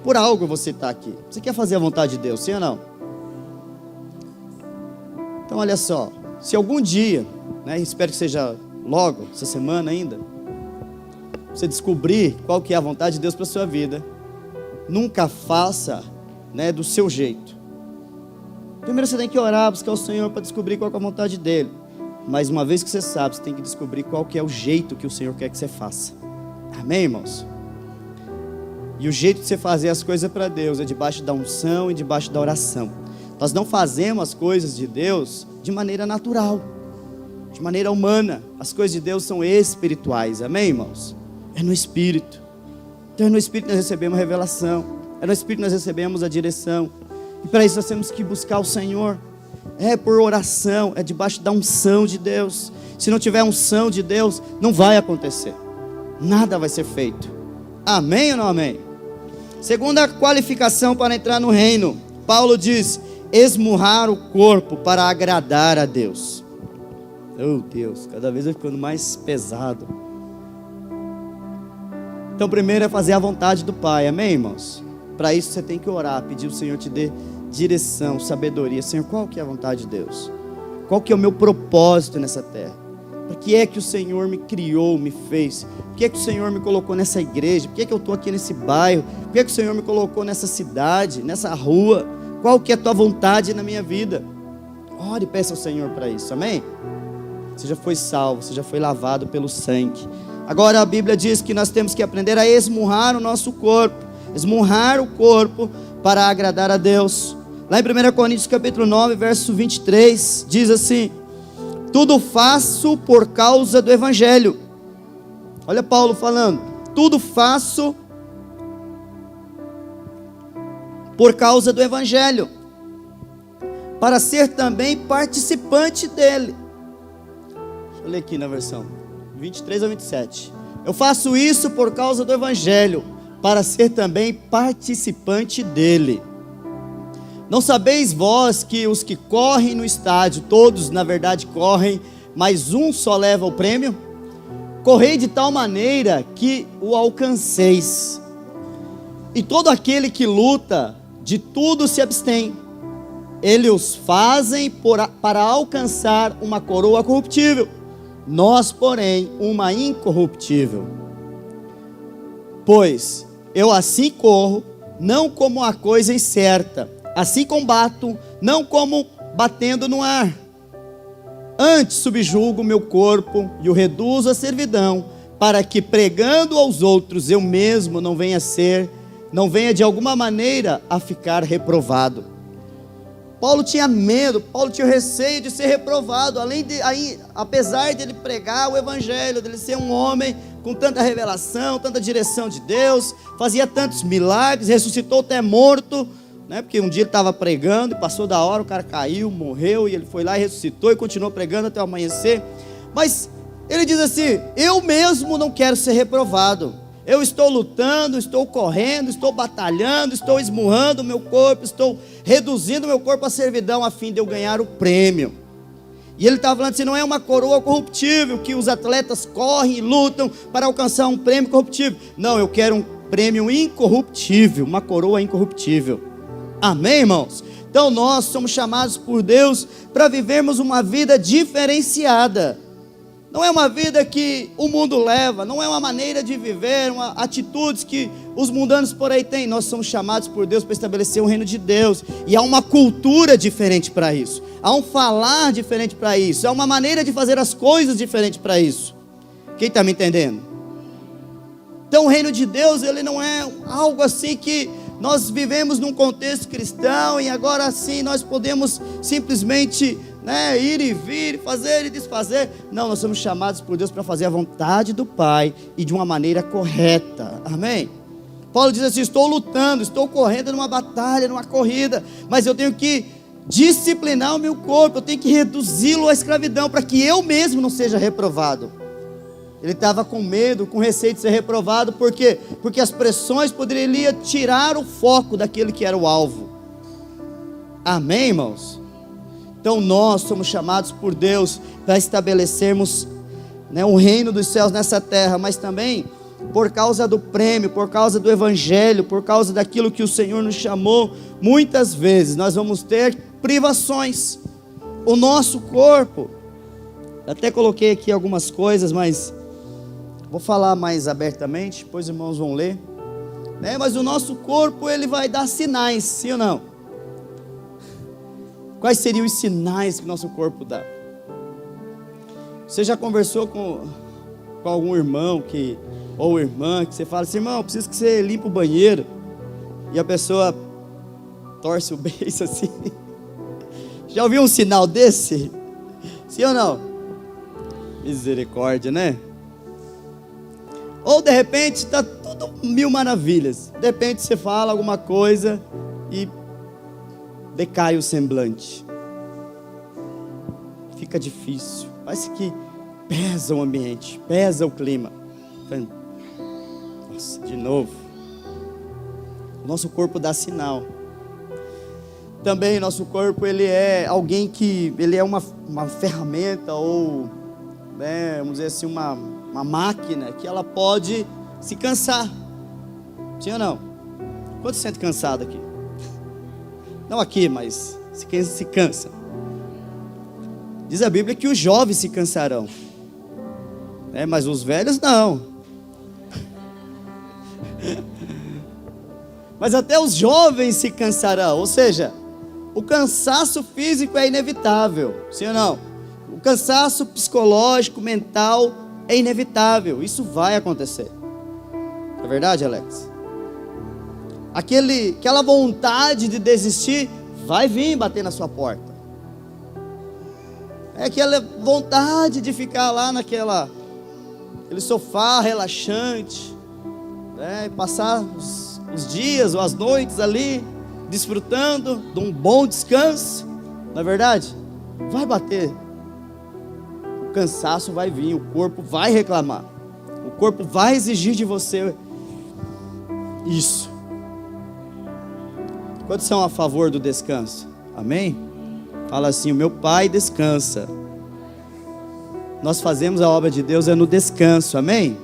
Por algo você está aqui. Você quer fazer a vontade de Deus, sim ou não? Então olha só, se algum dia, né, espero que seja logo, essa semana ainda, você descobrir qual que é a vontade de Deus para a sua vida, nunca faça, né, do seu jeito. Primeiro você tem que orar, buscar o Senhor para descobrir qual que é a vontade dEle. Mas uma vez que você sabe, você tem que descobrir qual que é o jeito que o Senhor quer que você faça. Amém, irmãos? E o jeito de você fazer as coisas para Deus é debaixo da unção e debaixo da oração. Nós não fazemos as coisas de Deus de maneira natural, de maneira humana. As coisas de Deus são espirituais, amém, irmãos? É no Espírito. Então é no Espírito nós recebemos a revelação, é no Espírito nós recebemos a direção. E para isso nós temos que buscar o Senhor. É por oração, é debaixo da unção de Deus. Se não tiver unção de Deus, não vai acontecer. Nada vai ser feito. Amém ou não amém? Segunda qualificação para entrar no reino. Paulo diz: esmurrar o corpo para agradar a Deus. Oh Deus, cada vez vai ficando mais pesado. Então primeiro é fazer a vontade do Pai, amém, irmãos? Para isso você tem que orar, pedir o Senhor te dê direção, sabedoria. Senhor, qual que é a vontade de Deus? Qual que é o meu propósito nessa terra? Por que é que o Senhor me criou, me fez? Por que é que o Senhor me colocou nessa igreja? Por que é que eu estou aqui nesse bairro? Por que é que o Senhor me colocou nessa cidade, nessa rua? Qual que é a tua vontade na minha vida? Ore e peça ao Senhor para isso, amém? Você já foi salvo, você já foi lavado pelo sangue. Agora a Bíblia diz que nós temos que aprender a esmurrar o nosso corpo. Esmurrar o corpo para agradar a Deus. Lá em 1 Coríntios capítulo 9, verso 23, diz assim: tudo faço por causa do Evangelho. Olha Paulo falando, tudo faço por causa do Evangelho, para ser também participante dele. Deixa eu ler aqui na versão 23 a 27. Eu faço isso por causa do Evangelho, para ser também participante dele. Não sabeis vós que os que correm no estádio, todos na verdade correm, mas um só leva o prêmio? Correi de tal maneira que o alcanceis. E todo aquele que luta, de tudo se abstém. Eles os fazem para alcançar uma coroa corruptível, nós, porém, uma incorruptível. Pois eu assim corro, não como a coisa incerta, assim combato, não como batendo no ar. Antes subjugo o meu corpo e o reduzo à servidão, para que pregando aos outros eu mesmo não venha de alguma maneira a ficar reprovado. Paulo tinha medo, Paulo tinha receio de ser reprovado, apesar de ele pregar o Evangelho, de ele ser um homem com tanta revelação, tanta direção de Deus, fazia tantos milagres, ressuscitou até morto, né? Porque um dia ele estava pregando e passou da hora, o cara caiu, morreu, e ele foi lá e ressuscitou e continuou pregando até o amanhecer. Mas ele diz assim: eu mesmo não quero ser reprovado. Eu estou lutando, estou correndo, estou batalhando, estou esmurrando o meu corpo, estou reduzindo o meu corpo à servidão a fim de eu ganhar o prêmio. E ele estava falando assim: não é uma coroa corruptível que os atletas correm e lutam para alcançar um prêmio corruptível. Não, eu quero um prêmio incorruptível, uma coroa incorruptível. Amém, irmãos? Então nós somos chamados por Deus para vivermos uma vida diferenciada. Não é uma vida que o mundo leva, não é uma maneira de viver, atitudes que os mundanos por aí têm. Nós somos chamados por Deus para estabelecer o reino de Deus. E há uma cultura diferente para isso. Há um falar diferente para isso. Há uma maneira de fazer as coisas diferente para isso. Quem está me entendendo? Então o reino de Deus, ele não é algo assim que nós vivemos num contexto cristão e agora sim nós podemos simplesmente, ir e vir, fazer e desfazer. Não, nós somos chamados por Deus para fazer a vontade do Pai e de uma maneira correta. Amém? Paulo diz assim: estou lutando, estou correndo numa batalha, numa corrida, mas eu tenho que disciplinar o meu corpo, eu tenho que reduzi-lo à escravidão, para que eu mesmo não seja reprovado. Ele estava com medo, com receio de ser reprovado, por quê? Porque as pressões poderiam tirar o foco daquele que era o alvo. Amém, irmãos? Então nós somos chamados por Deus para estabelecermos o reino dos céus nessa terra, mas também por causa do prêmio, por causa do evangelho, por causa daquilo que o Senhor nos chamou, muitas vezes nós vamos ter privações. O nosso corpo, até coloquei aqui algumas coisas, mas vou falar mais abertamente, depois os irmãos vão ler, mas o nosso corpo, ele vai dar sinais, sim ou não? Quais seriam os sinais que o nosso corpo dá? Você já conversou com algum irmão ou irmã, que você fala assim: irmão, preciso que você limpe o banheiro, e a pessoa torce o beiço assim? Já ouviu um sinal desse? Sim ou não? Misericórdia, né? Ou de repente está tudo mil maravilhas, de repente você fala alguma coisa e decai o semblante, fica difícil, parece que pesa o ambiente, pesa o clima. Nossa, de novo. O nosso corpo dá sinal. Também nosso corpo, ele é alguém que, ele é uma ferramenta, ou vamos dizer assim, uma máquina que ela pode se cansar. Sim ou não? Quanto se sente cansado aqui? Não aqui, mas se cansa. Diz a Bíblia que os jovens se cansarão, mas os velhos não. Mas até os jovens se cansarão. Ou seja, o cansaço físico é inevitável, sim ou não? O cansaço psicológico, mental é inevitável. Isso vai acontecer. É verdade, Alex? Aquela vontade de desistir vai vir bater na sua porta. É aquela vontade de ficar lá aquele sofá relaxante, passar os dias ou as noites ali desfrutando de um bom descanso. Não é verdade? Vai bater. O cansaço vai vir, o corpo vai reclamar, o corpo vai exigir de você isso. Quantos são a favor do descanso? Amém? Fala assim: o meu Pai descansa. Nós fazemos a obra de Deus no descanso, amém?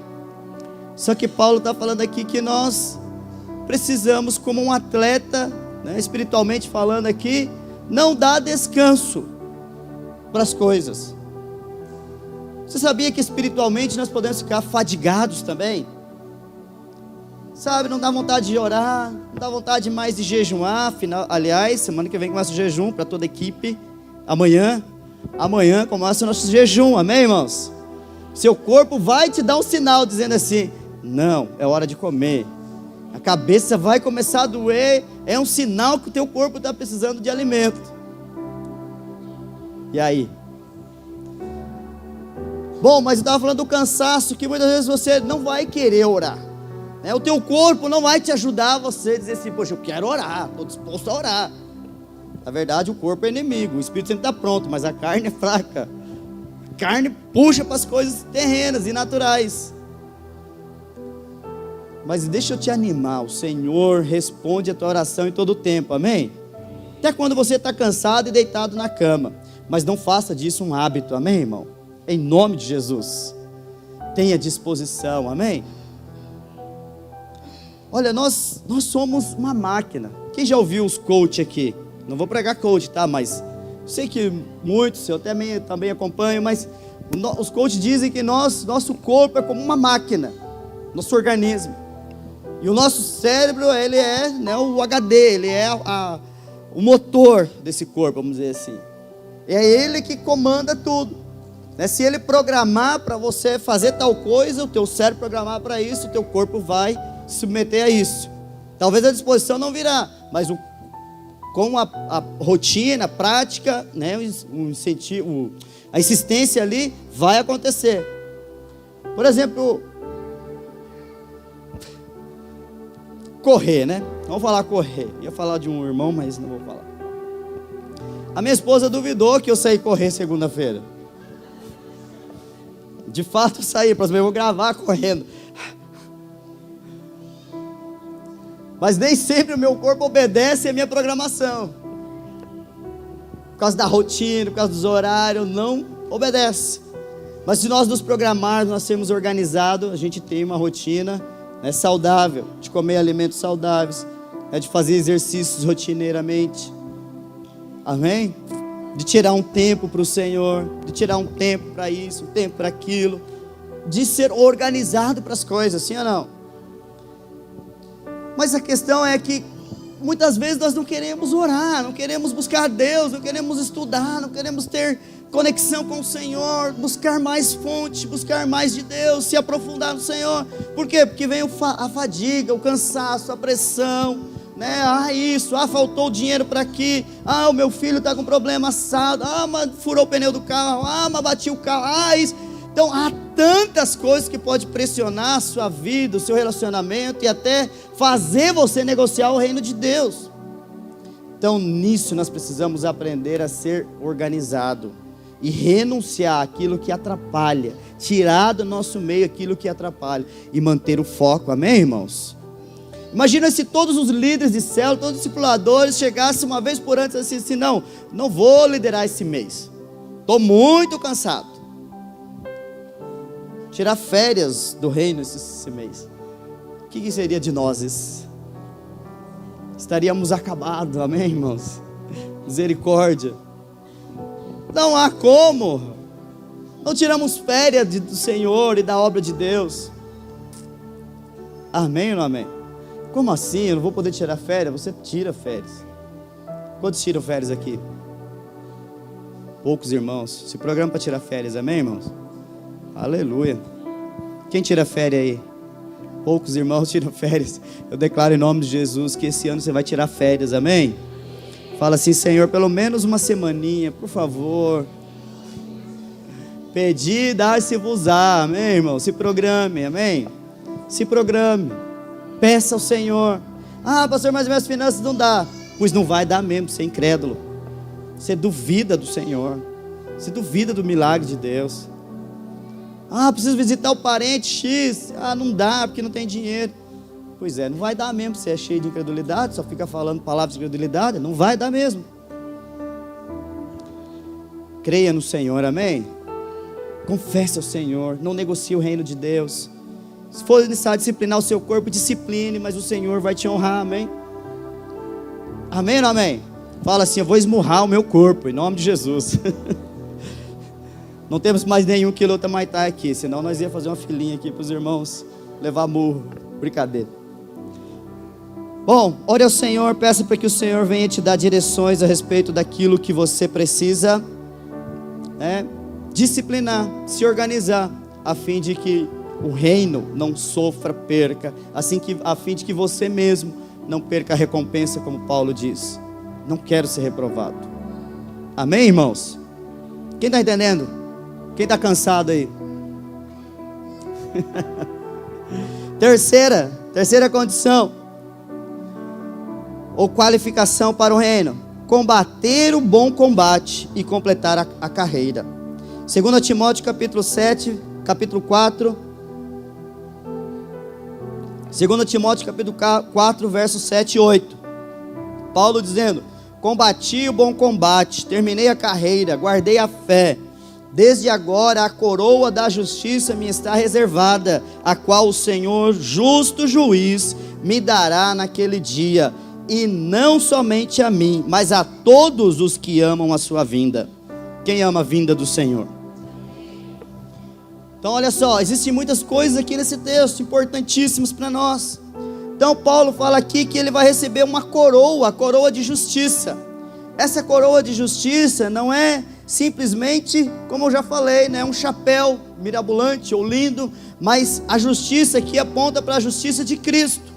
Só que Paulo está falando aqui que nós precisamos, como um atleta, espiritualmente falando aqui, não dar descanso para as coisas. Você sabia que espiritualmente nós podemos ficar fadigados também? Sabe, não dá vontade de orar, não dá vontade mais de jejuar. Aliás, semana que vem começa o jejum para toda a equipe. Amanhã começa o nosso jejum, amém, irmãos? Seu corpo vai te dar um sinal dizendo assim: não, é hora de comer. A cabeça vai começar a doer, é um sinal que o teu corpo está precisando de alimento. E aí? Bom, mas eu estava falando do cansaço, que muitas vezes você não vai querer orar. O teu corpo não vai te ajudar a você dizer assim: poxa, eu quero orar, estou disposto a orar. Na verdade, o corpo é inimigo, o espírito sempre está pronto, mas a carne é fraca. A carne puxa para as coisas terrenas e naturais. Mas deixa eu te animar, o Senhor responde a tua oração em todo o tempo, amém? Até quando você está cansado e deitado na cama. Mas não faça disso um hábito, amém, irmão? Em nome de Jesus. Tenha disposição, amém? Olha, nós somos uma máquina. Quem já ouviu os coach aqui? Não vou pregar coach, tá? Mas sei que muitos, eu também acompanho, mas os coaches dizem que nosso corpo é como uma máquina, nosso organismo. E o nosso cérebro, ele é o HD, ele é o motor desse corpo, vamos dizer assim. É ele que comanda tudo. Se ele programar para você fazer tal coisa, o teu cérebro programar para isso, o teu corpo vai se submeter a isso. Talvez a disposição não virá, mas com a rotina, a prática, né, o incentivo, a insistência ali, vai acontecer. Por exemplo, correr, né? Vamos falar correr. Ia falar de um irmão, mas não vou falar. A minha esposa duvidou que eu saí correr segunda-feira. De fato eu saí, próximo eu vou gravar correndo. Mas nem sempre o meu corpo obedece à minha programação. Por causa da rotina, por causa dos horários, não obedece. Mas se nós nos programarmos, nós sermos organizados, a gente tem uma rotina saudável, de comer alimentos saudáveis, de fazer exercícios rotineiramente. Amém? De tirar um tempo para o Senhor, de tirar um tempo para isso, um tempo para aquilo, de ser organizado para as coisas, sim ou não? Mas a questão é que muitas vezes nós não queremos orar, não queremos buscar Deus, não queremos estudar, não queremos ter conexão com o Senhor, buscar mais fonte, buscar mais de Deus, se aprofundar no Senhor. Por quê? Porque vem a fadiga, o cansaço, a pressão, né? Faltou dinheiro para aqui, o meu filho está com problema assado, mas furou o pneu do carro, mas bati o carro, isso. Então há tantas coisas que pode pressionar a sua vida, o seu relacionamento e até fazer você negociar o reino de Deus. Então nisso nós precisamos aprender a ser organizado e renunciar àquilo que atrapalha, tirar do nosso meio aquilo que atrapalha e manter o foco, amém, irmãos? Imagina se todos os líderes de célula, todos os discipuladores chegassem uma vez por ano e assim, não vou liderar esse mês, estou muito cansado. Tirar férias do reino esse mês. O que seria de nós? Estaríamos acabados, amém, irmãos? Misericórdia. Não há como. Não tiramos férias do Senhor e da obra de Deus. Amém ou não amém? Como assim? Eu não vou poder tirar férias? Você tira férias. Quantos tiram férias aqui? Poucos irmãos. Se programa para tirar férias, amém, irmãos? Aleluia. Quem tira férias aí? Poucos irmãos tiram férias. Eu declaro em nome de Jesus que esse ano você vai tirar férias, amém? Fala assim, Senhor, pelo menos uma semaninha, por favor. Pedir, dar-se-vos-á, amém, irmão? Se programe, amém? Se programe. Peça ao Senhor. Pastor, mas minhas finanças não dá. Pois não vai dar mesmo, você é incrédulo. Você duvida do Senhor. Você duvida do milagre de Deus. Preciso visitar o parente X. Não dá, porque não tem dinheiro. Pois é, não vai dar mesmo. Você é cheio de incredulidade, só fica falando palavras de incredulidade. Não vai dar mesmo. Creia no Senhor, amém? Confesse ao Senhor, não negocie o reino de Deus. Se for necessário disciplinar o seu corpo, discipline, mas o Senhor vai te honrar, amém? Amém ou não amém? Fala assim, eu vou esmurrar o meu corpo, em nome de Jesus. Não temos mais nenhum que luta Maitai aqui, senão nós ia fazer uma filinha aqui para os irmãos levar murro, brincadeira. Bom, ore ao Senhor, peça para que o Senhor venha te dar direções a respeito daquilo que você precisa disciplinar, se organizar, a fim de que o reino não sofra perca, a fim de que você mesmo não perca a recompensa, como Paulo diz. Não quero ser reprovado. Amém, irmãos? Quem está entendendo? Quem está cansado aí? Terceira condição ou qualificação para o reino: combater o bom combate e completar a carreira. 2 Timóteo capítulo 7, capítulo 4. 2 Timóteo capítulo 4, versos 7 e 8. Paulo dizendo: combati o bom combate, terminei a carreira, guardei a fé. Desde agora a coroa da justiça me está reservada, a qual o Senhor, justo juiz, me dará naquele dia, e não somente a mim, mas a todos os que amam a sua vinda. Quem ama a vinda do Senhor? Então olha só, existem muitas coisas aqui nesse texto, importantíssimas para nós. Então Paulo fala aqui que ele vai receber uma coroa, a coroa de justiça. essa coroa de justiça não é simplesmente, como eu já falei, né, um chapéu mirabolante ou lindo, mas a justiça aqui aponta para a justiça de Cristo.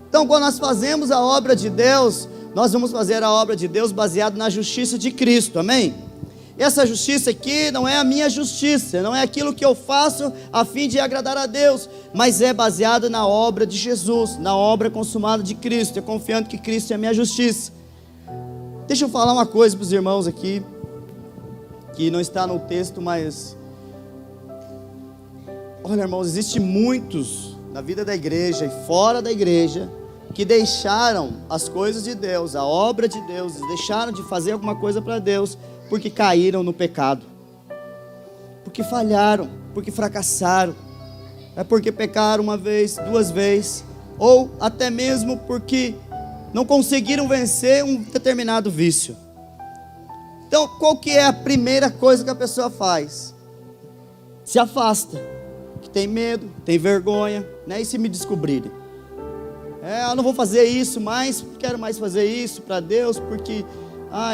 Então, quando nós fazemos a obra de Deus, nós vamos fazer a obra de Deus baseado na justiça de Cristo, amém? E essa justiça aqui não é a minha justiça, não é aquilo que eu faço a fim de agradar a Deus, mas é baseado na obra de Jesus, na obra consumada de Cristo, confiando que Cristo é a minha justiça. Deixa eu falar uma coisa para os irmãos aqui, que não está no texto, mas olha, irmãos, existem muitos na vida da igreja e fora da igreja que deixaram as coisas de Deus, a obra de Deus, deixaram de fazer alguma coisa para Deus, porque caíram no pecado, porque falharam, porque fracassaram, é porque pecaram uma vez, duas vezes, ou até mesmo porque não conseguiram vencer um determinado vício. Então, qual que é a primeira coisa que a pessoa faz? Se afasta, que tem medo, tem vergonha, né? E se me descobrirem? Eu não vou fazer isso mais, não quero mais fazer isso para Deus, porque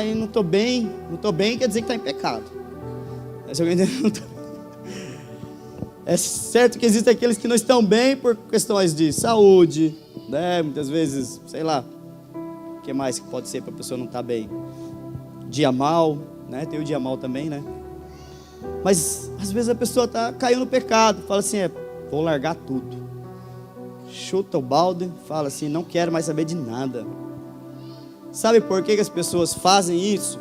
eu não estou bem. Não estou bem quer dizer que está em pecado. É certo que existem aqueles que não estão bem por questões de saúde, né? Muitas vezes, sei lá, o que mais que pode ser para a pessoa não estar bem? Dia mal, né? Tem o dia mal também, né? Mas às vezes a pessoa caiu no pecado, fala assim, vou largar tudo. Chuta o balde, fala assim, não quero mais saber de nada. Sabe por que as pessoas fazem isso?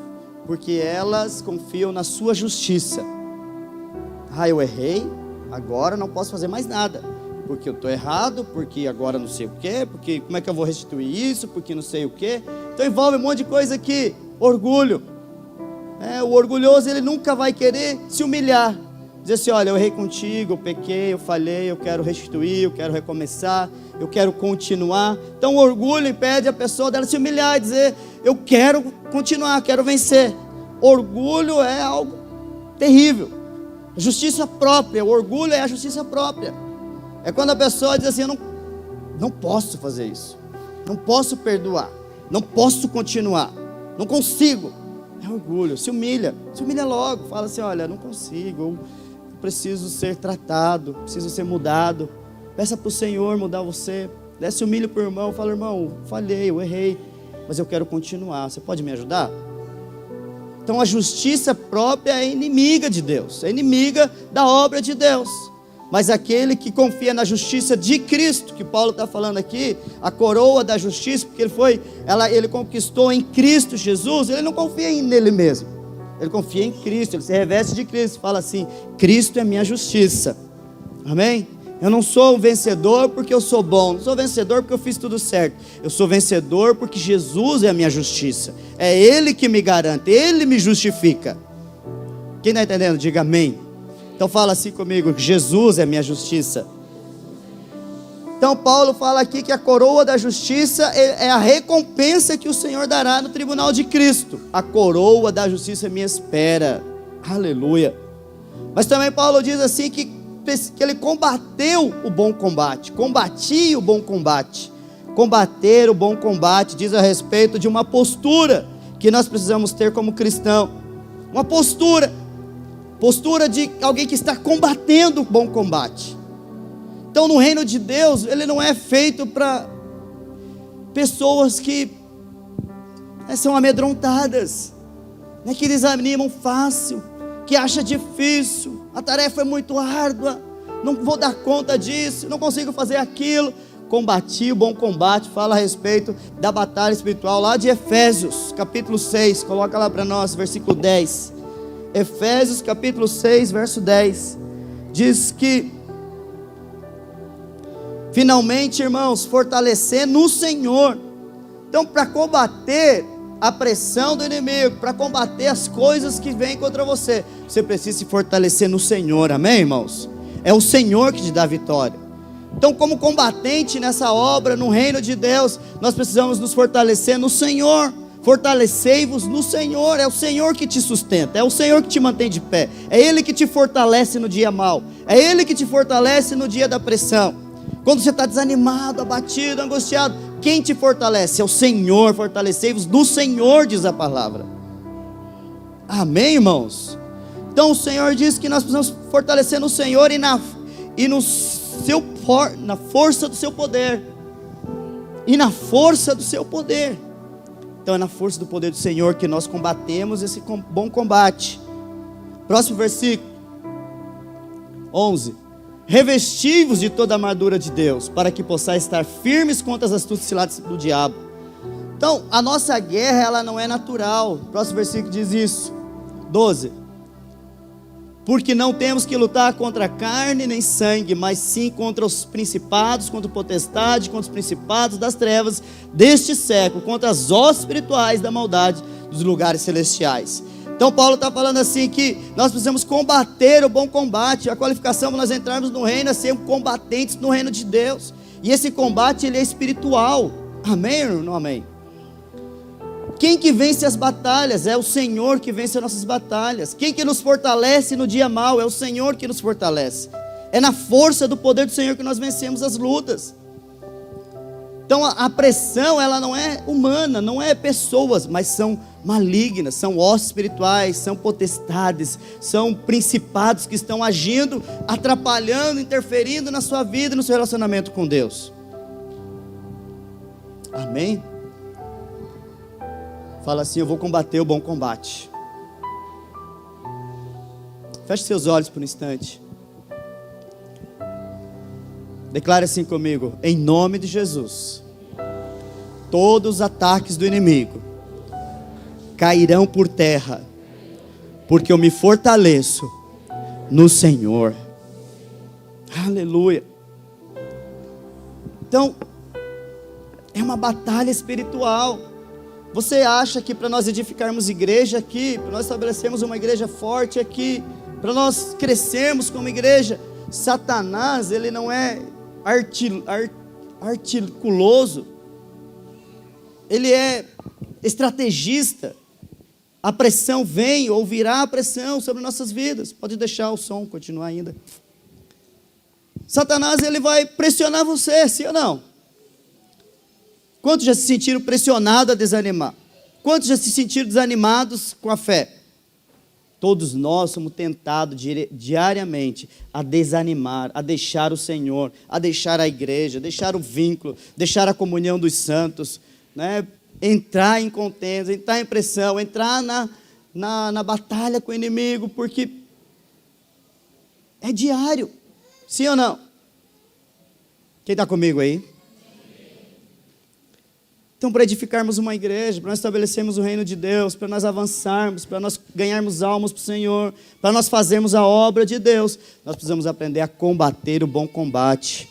Porque elas confiam na sua justiça. Eu errei, agora não posso fazer mais nada, porque eu estou errado, porque agora não sei o que, porque como é que eu vou restituir isso, porque não sei o que. Então envolve um monte de coisa aqui. Orgulho. O orgulhoso, ele nunca vai querer se humilhar, dizer assim, olha, eu errei contigo, eu pequei, eu falhei, eu quero restituir, eu quero recomeçar, eu quero continuar. Então o orgulho impede a pessoa dela se humilhar e dizer, eu quero continuar, quero vencer. Orgulho é algo terrível. Justiça própria, o orgulho é a justiça própria. É quando a pessoa diz assim, eu não posso fazer isso, não posso perdoar, não posso continuar, não consigo. É orgulho, se humilha logo, fala assim, olha, não consigo, eu preciso ser tratado, preciso ser mudado. Peça para o Senhor mudar você, se humilha para o irmão, fala, irmão, falhei, eu errei, mas eu quero continuar, você pode me ajudar? Então a justiça própria é inimiga de Deus, é inimiga da obra de Deus. Mas aquele que confia na justiça de Cristo, que Paulo está falando aqui, a coroa da justiça, porque ele conquistou em Cristo Jesus, ele não confia nele mesmo, ele confia em Cristo, ele se reveste de Cristo, fala assim, Cristo é minha justiça, amém? Eu não sou um vencedor porque eu sou bom, não sou vencedor porque eu fiz tudo certo, eu sou vencedor porque Jesus é a minha justiça, é Ele que me garante, Ele me justifica. Quem está entendendo, diga amém. Então fala assim comigo, Jesus é minha justiça. Então Paulo fala aqui que a coroa da justiça é a recompensa que o Senhor dará no tribunal de Cristo. A coroa da justiça me espera, aleluia. Mas também Paulo diz assim que ele combateu o bom combate, combatia o bom combate. Combater o bom combate diz a respeito de uma postura que nós precisamos ter como cristão. Uma postura de alguém que está combatendo o bom combate. Então no reino de Deus, ele não é feito para pessoas que são amedrontadas, que desanimam fácil, que acham difícil, a tarefa é muito árdua, não vou dar conta disso, não consigo fazer aquilo. Combati o bom combate, fala a respeito da batalha espiritual lá de Efésios, capítulo 6, coloca lá para nós, versículo 10. Efésios capítulo 6, verso 10, diz que, finalmente, irmãos, fortalecer no Senhor. Então, para combater a pressão do inimigo, para combater as coisas que vêm contra você, você precisa se fortalecer no Senhor, amém, irmãos? É o Senhor que te dá vitória. Então, como combatente nessa obra, no reino de Deus, nós precisamos nos fortalecer no Senhor. Fortalecei-vos no Senhor, é o Senhor que te sustenta, é o Senhor que te mantém de pé, é Ele que te fortalece no dia mau, é Ele que te fortalece no dia da pressão. Quando você está desanimado, abatido, angustiado, Quem te fortalece? É o Senhor. Fortalecei-vos do Senhor, diz a palavra. Amém, irmãos? Então o Senhor diz que nós precisamos fortalecer no Senhor na força do seu poder. E na força do seu poder. Então é na força do poder do Senhor que nós combatemos esse bom combate. Próximo versículo 11. Revesti-vos de toda a armadura de Deus, para que possais estar firmes contra as astutas ciladas do diabo. Então a nossa guerra, ela não é natural. Próximo versículo diz isso. 12. Porque não temos que lutar contra carne nem sangue, mas sim contra os principados, contra o potestade, contra os principados das trevas deste século, contra as hostes espirituais da maldade dos lugares celestiais. Então Paulo está falando assim que nós precisamos combater o bom combate. A qualificação para nós entrarmos no reino é ser combatentes no reino de Deus. E esse combate, ele é espiritual. Amém ou não amém? Quem que vence as batalhas? É o Senhor que vence as nossas batalhas. Quem que nos fortalece no dia mau? É o Senhor que nos fortalece. É na força do poder do Senhor que nós vencemos as lutas. Então a pressão, ela não é humana, não é pessoas, mas são malignas, são hostes espirituais, são potestades, são principados que estão agindo, atrapalhando, interferindo na sua vida e no seu relacionamento com Deus. Amém? Fala assim: eu vou combater o bom combate. Feche seus olhos por um instante. Declare assim comigo: em nome de Jesus, todos os ataques do inimigo cairão por terra, porque eu me fortaleço no Senhor. Aleluia. Então, é uma batalha espiritual. Você acha que para nós edificarmos igreja aqui, para nós estabelecermos uma igreja forte aqui, para nós crescermos como igreja, Satanás, ele não é articuloso, ele é estrategista. A pressão vem ou virá a pressão sobre nossas vidas. Pode deixar o som continuar ainda. Satanás, ele vai pressionar você, sim ou não? Quantos já se sentiram pressionados a desanimar? Quantos já se sentiram desanimados com a fé? Todos nós somos tentados diariamente a desanimar, a deixar o Senhor, a deixar a igreja, deixar o vínculo, deixar a comunhão dos santos, né? Entrar em contenda, entrar em pressão, entrar na batalha com o inimigo, porque é diário, sim ou não? Quem está comigo aí? Então, para edificarmos uma igreja, para nós estabelecermos o reino de Deus, para nós avançarmos, para nós ganharmos almas para o Senhor, para nós fazermos a obra de Deus, nós precisamos aprender a combater o bom combate,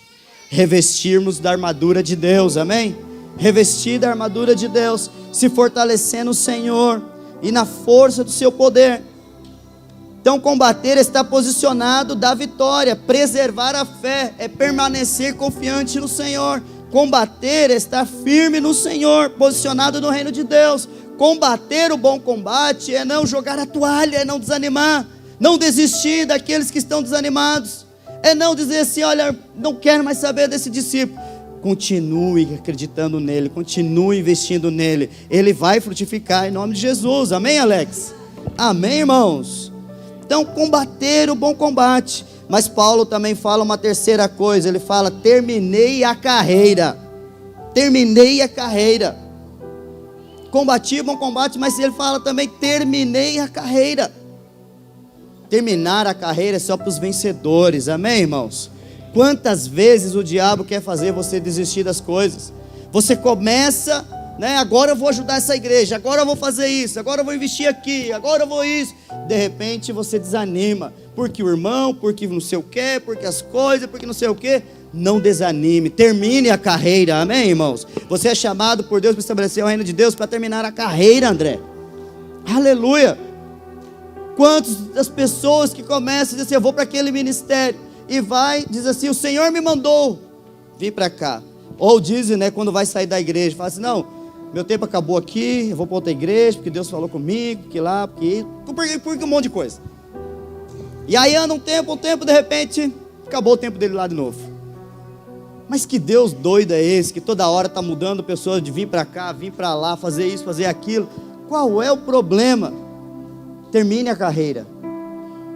revestirmos da armadura de Deus, amém? Revestir da armadura de Deus, se fortalecer no Senhor e na força do seu poder. Então, combater é estar posicionado da vitória, preservar a fé, é permanecer confiante no Senhor. Combater é estar firme no Senhor, posicionado no reino de Deus. Combater o bom combate é não jogar a toalha, é não desanimar, não desistir daqueles que estão desanimados, é não dizer assim: olha, não quero mais saber desse discípulo. Continue acreditando nele, continue investindo nele, ele vai frutificar em nome de Jesus. Amém, Alex? Amém, irmãos? Então, combater o bom combate. Mas Paulo também fala uma terceira coisa, ele fala: terminei a carreira. Terminei a carreira. Combati o bom combate, mas ele fala também: terminei a carreira. Terminar a carreira é só para os vencedores, amém, irmãos? Quantas vezes o diabo quer fazer você desistir das coisas? Você começa, né? Agora eu vou ajudar essa igreja, agora eu vou fazer isso, agora eu vou investir aqui, agora eu vou isso. De repente você desanima, porque o irmão, porque não sei o que, porque as coisas, porque não sei o que. Não desanime, termine a carreira, amém, irmãos? Você é chamado por Deus para estabelecer o reino de Deus, para terminar a carreira, André. Aleluia. Quantas das pessoas que começam a dizer assim: eu vou para aquele ministério, e vai, diz assim: o Senhor me mandou vir para cá. Ou dizem, né, quando vai sair da igreja, fala assim: não, meu tempo acabou aqui, eu vou para outra igreja, porque Deus falou comigo, porque lá, porque um monte de coisa. E aí anda um tempo, de repente, acabou o tempo dele lá de novo. Mas que Deus doido é esse, que toda hora está mudando pessoas de vir para cá, vir para lá, fazer isso, fazer aquilo? Qual é o problema? Termine a carreira.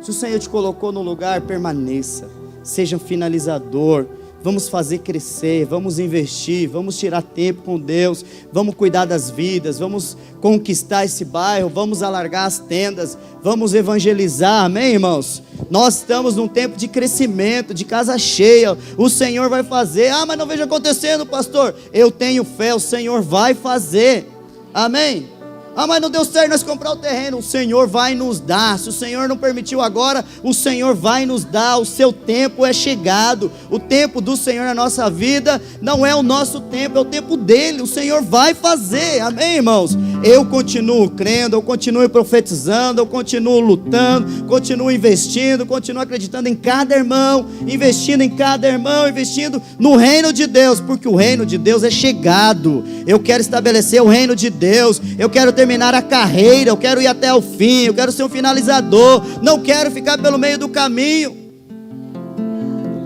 Se o Senhor te colocou no lugar, permaneça. Seja um finalizador. Vamos fazer crescer, vamos investir, vamos tirar tempo com Deus, vamos cuidar das vidas, vamos conquistar esse bairro, vamos alargar as tendas, vamos evangelizar, amém, irmãos? Nós estamos num tempo de crescimento, de casa cheia, o Senhor vai fazer. Mas não vejo acontecendo, pastor. Eu tenho fé, o Senhor vai fazer, amém? Mas não deu certo nós comprar o terreno. O Senhor vai nos dar. Se o Senhor não permitiu agora, o Senhor vai nos dar. O seu tempo é chegado. O tempo do Senhor na nossa vida não é o nosso tempo, é o tempo dele. O Senhor vai fazer, amém, irmãos? Eu continuo crendo, eu continuo profetizando, eu continuo lutando, continuo investindo, continuo acreditando em cada irmão, investindo em cada irmão, investindo no reino de Deus, porque o reino de Deus é chegado. Eu quero estabelecer o reino de Deus, eu quero terminar a carreira, eu quero ir até o fim, eu quero ser um finalizador, não quero ficar pelo meio do caminho.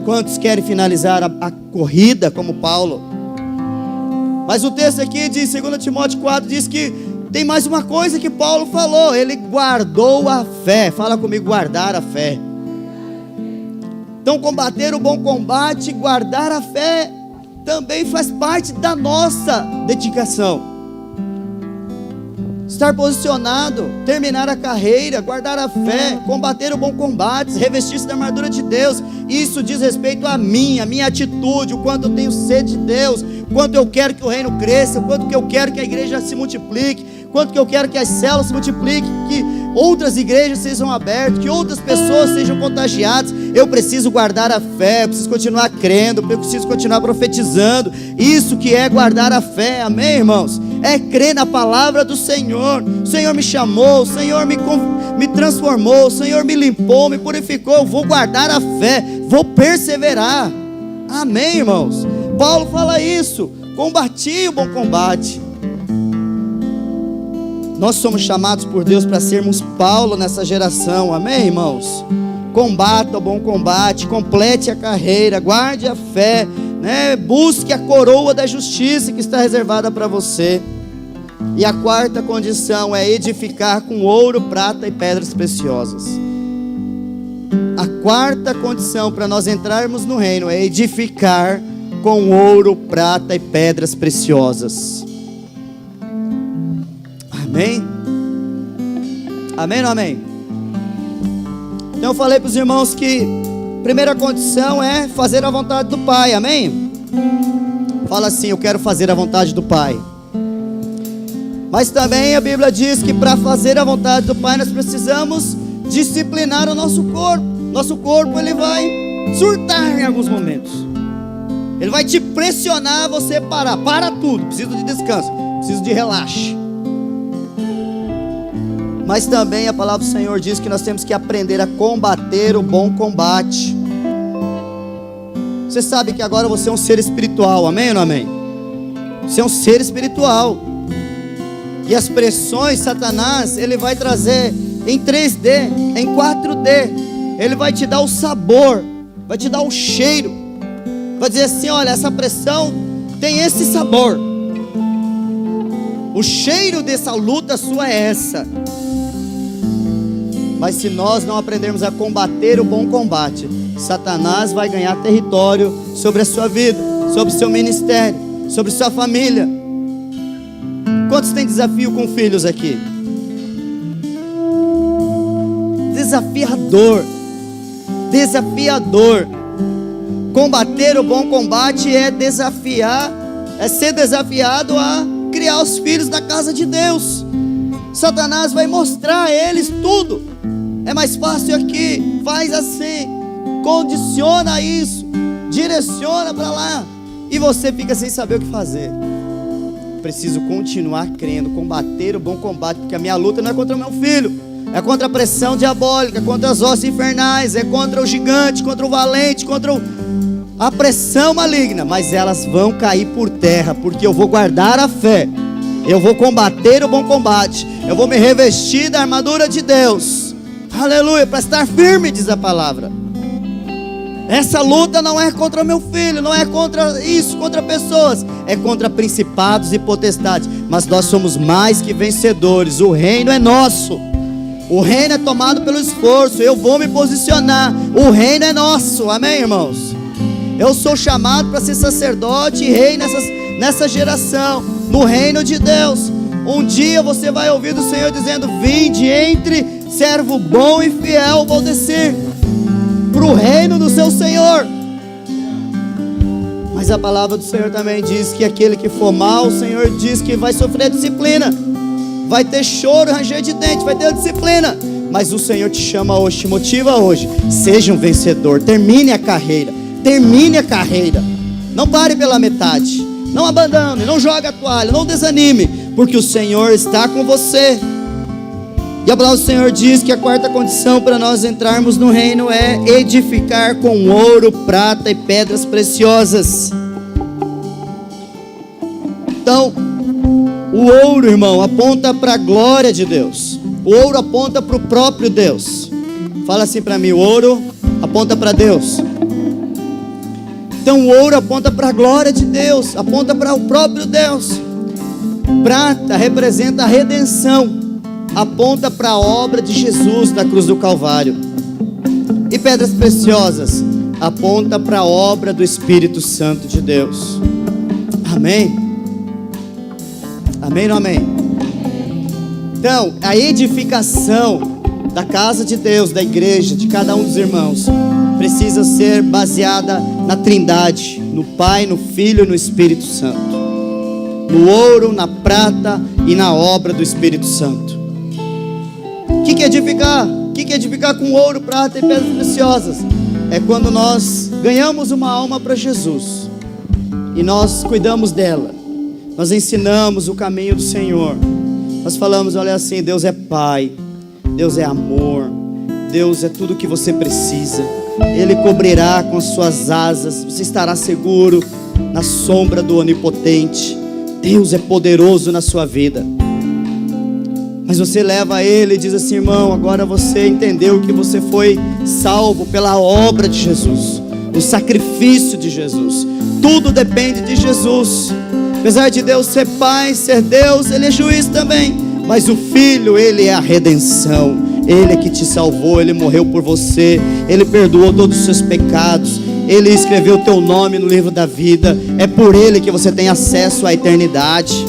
Quantos querem finalizar a corrida como Paulo? Mas o texto aqui de 2 Timóteo 4 diz que tem mais uma coisa que Paulo falou. Ele guardou a fé. Fala comigo, guardar a fé. Então combater o bom combate, guardar a fé, também faz parte da nossa dedicação. Estar posicionado, terminar a carreira, guardar a fé, combater o bom combate, revestir-se da armadura de Deus. Isso diz respeito a mim, a minha atitude, o quanto eu tenho sede de Deus, o quanto eu quero que o reino cresça, o quanto que eu quero que a igreja se multiplique, o quanto que eu quero que as células se multipliquem, que outras igrejas sejam abertas, que outras pessoas sejam contagiadas. Eu preciso guardar a fé, eu preciso continuar crendo, eu preciso continuar profetizando. Isso que é guardar a fé, amém, irmãos? É crer na palavra do Senhor. O Senhor me chamou, o Senhor me transformou, o Senhor me limpou, me purificou. Eu vou guardar a fé, vou perseverar, amém, irmãos? Paulo fala isso, combati o bom combate. Nós somos chamados por Deus para sermos Paulo nessa geração, amém, irmãos? Combata o bom combate, complete a carreira, guarde a fé, né? Busque a coroa da justiça que está reservada para você. E a quarta condição é edificar com ouro, prata e pedras preciosas. A quarta condição para nós entrarmos no reino é edificar com ouro, prata e pedras preciosas. Amém? Amém ou não amém? Então eu falei para os irmãos que a primeira condição é fazer a vontade do Pai, amém? Fala assim, eu quero fazer a vontade do Pai. Mas também a Bíblia diz que para fazer a vontade do Pai nós precisamos disciplinar o nosso corpo. Nosso corpo ele vai surtar em alguns momentos. Ele vai te pressionar a você parar. Para tudo, preciso de descanso, preciso de relaxe. Mas também a palavra do Senhor diz que nós temos que aprender a combater o bom combate. Você sabe que agora você é um ser espiritual, amém ou não amém? Você é um ser espiritual. E as pressões, Satanás, ele vai trazer em 3D, em 4D. Ele vai te dar o sabor, vai te dar o cheiro. Vai dizer assim, olha, essa pressão tem esse sabor. O cheiro dessa luta sua é essa. Mas se nós não aprendermos a combater o bom combate, Satanás vai ganhar território sobre a sua vida, sobre o seu ministério, sobre sua família. Quantos têm desafio com filhos aqui? Desafiador. Desafiador. Combater o bom combate é desafiar, é ser desafiado a criar os filhos da casa de Deus. Satanás vai mostrar a eles tudo. É mais fácil aqui, faz assim, condiciona isso, direciona para lá, e você fica sem saber o que fazer. Preciso continuar crendo, combater o bom combate, porque a minha luta não é contra o meu filho, é contra a pressão diabólica, contra as hostes infernais, é contra o gigante, contra o valente, contra a pressão maligna. Mas elas vão cair por terra, porque eu vou guardar a fé, eu vou combater o bom combate, eu vou me revestir da armadura de Deus. Aleluia, para estar firme, diz a palavra. Essa luta não é contra meu filho, não é contra isso, contra pessoas, é contra principados e potestades. Mas nós somos mais que vencedores. O reino é nosso. O reino é tomado pelo esforço. Eu vou me posicionar. O reino é nosso. Amém, irmãos? Eu sou chamado para ser sacerdote e rei nessa geração, no reino de Deus. Um dia você vai ouvir do Senhor dizendo: vinde, entre, servo bom e fiel, vou descer para o reino do seu Senhor. Mas a palavra do Senhor também diz que aquele que for mal, o Senhor diz que vai sofrer disciplina, vai ter choro, ranger de dente, vai ter disciplina. Mas o Senhor te chama hoje, te motiva hoje: seja um vencedor, termine a carreira, não pare pela metade, não abandone, não jogue a toalha, não desanime, porque o Senhor está com você. E a palavra do Senhor diz que a quarta condição para nós entrarmos no reino é edificar com ouro, prata e pedras preciosas. Então, o ouro, irmão, aponta para a glória de Deus. O ouro aponta para o próprio Deus. Fala assim para mim: o ouro aponta para Deus. Então o ouro aponta para a glória de Deus, aponta para o próprio Deus. Prata representa a redenção, aponta para a obra de Jesus na cruz do Calvário. E pedras preciosas aponta para a obra do Espírito Santo de Deus. Amém? Amém ou não amém? Então, a edificação da casa de Deus, da igreja, de cada um dos irmãos, precisa ser baseada na Trindade, no Pai, no Filho e no Espírito Santo. No ouro, na prata e na obra do Espírito Santo. O que é edificar? O que é edificar com ouro, prata e pedras preciosas? É quando nós ganhamos uma alma para Jesus e nós cuidamos dela, nós ensinamos o caminho do Senhor, nós falamos: olha assim, Deus é Pai, Deus é amor, Deus é tudo o que você precisa, Ele cobrirá com as suas asas, você estará seguro na sombra do Onipotente. Deus é poderoso na sua vida. Mas você leva a Ele e diz assim: irmão, agora você entendeu que você foi salvo pela obra de Jesus, o sacrifício de Jesus, tudo depende de Jesus. Apesar de Deus ser Pai, ser Deus, Ele é juiz também, mas o Filho, Ele é a redenção, Ele é que te salvou, Ele morreu por você, Ele perdoou todos os seus pecados, Ele escreveu o teu nome no livro da vida, é por Ele que você tem acesso à eternidade.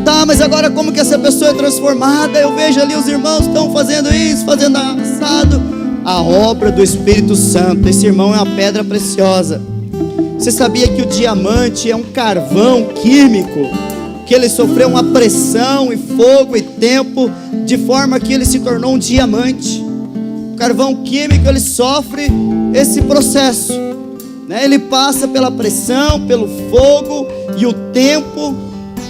Tá, mas agora como que essa pessoa é transformada? Eu vejo ali os irmãos estão fazendo isso, fazendo assado. A obra do Espírito Santo. Esse irmão é uma pedra preciosa. Você sabia que o diamante é um carvão químico, que ele sofreu uma pressão e fogo e tempo, de forma que ele se tornou um diamante. O carvão químico, ele sofre esse processo, né? Ele passa pela pressão, pelo fogo e o tempo,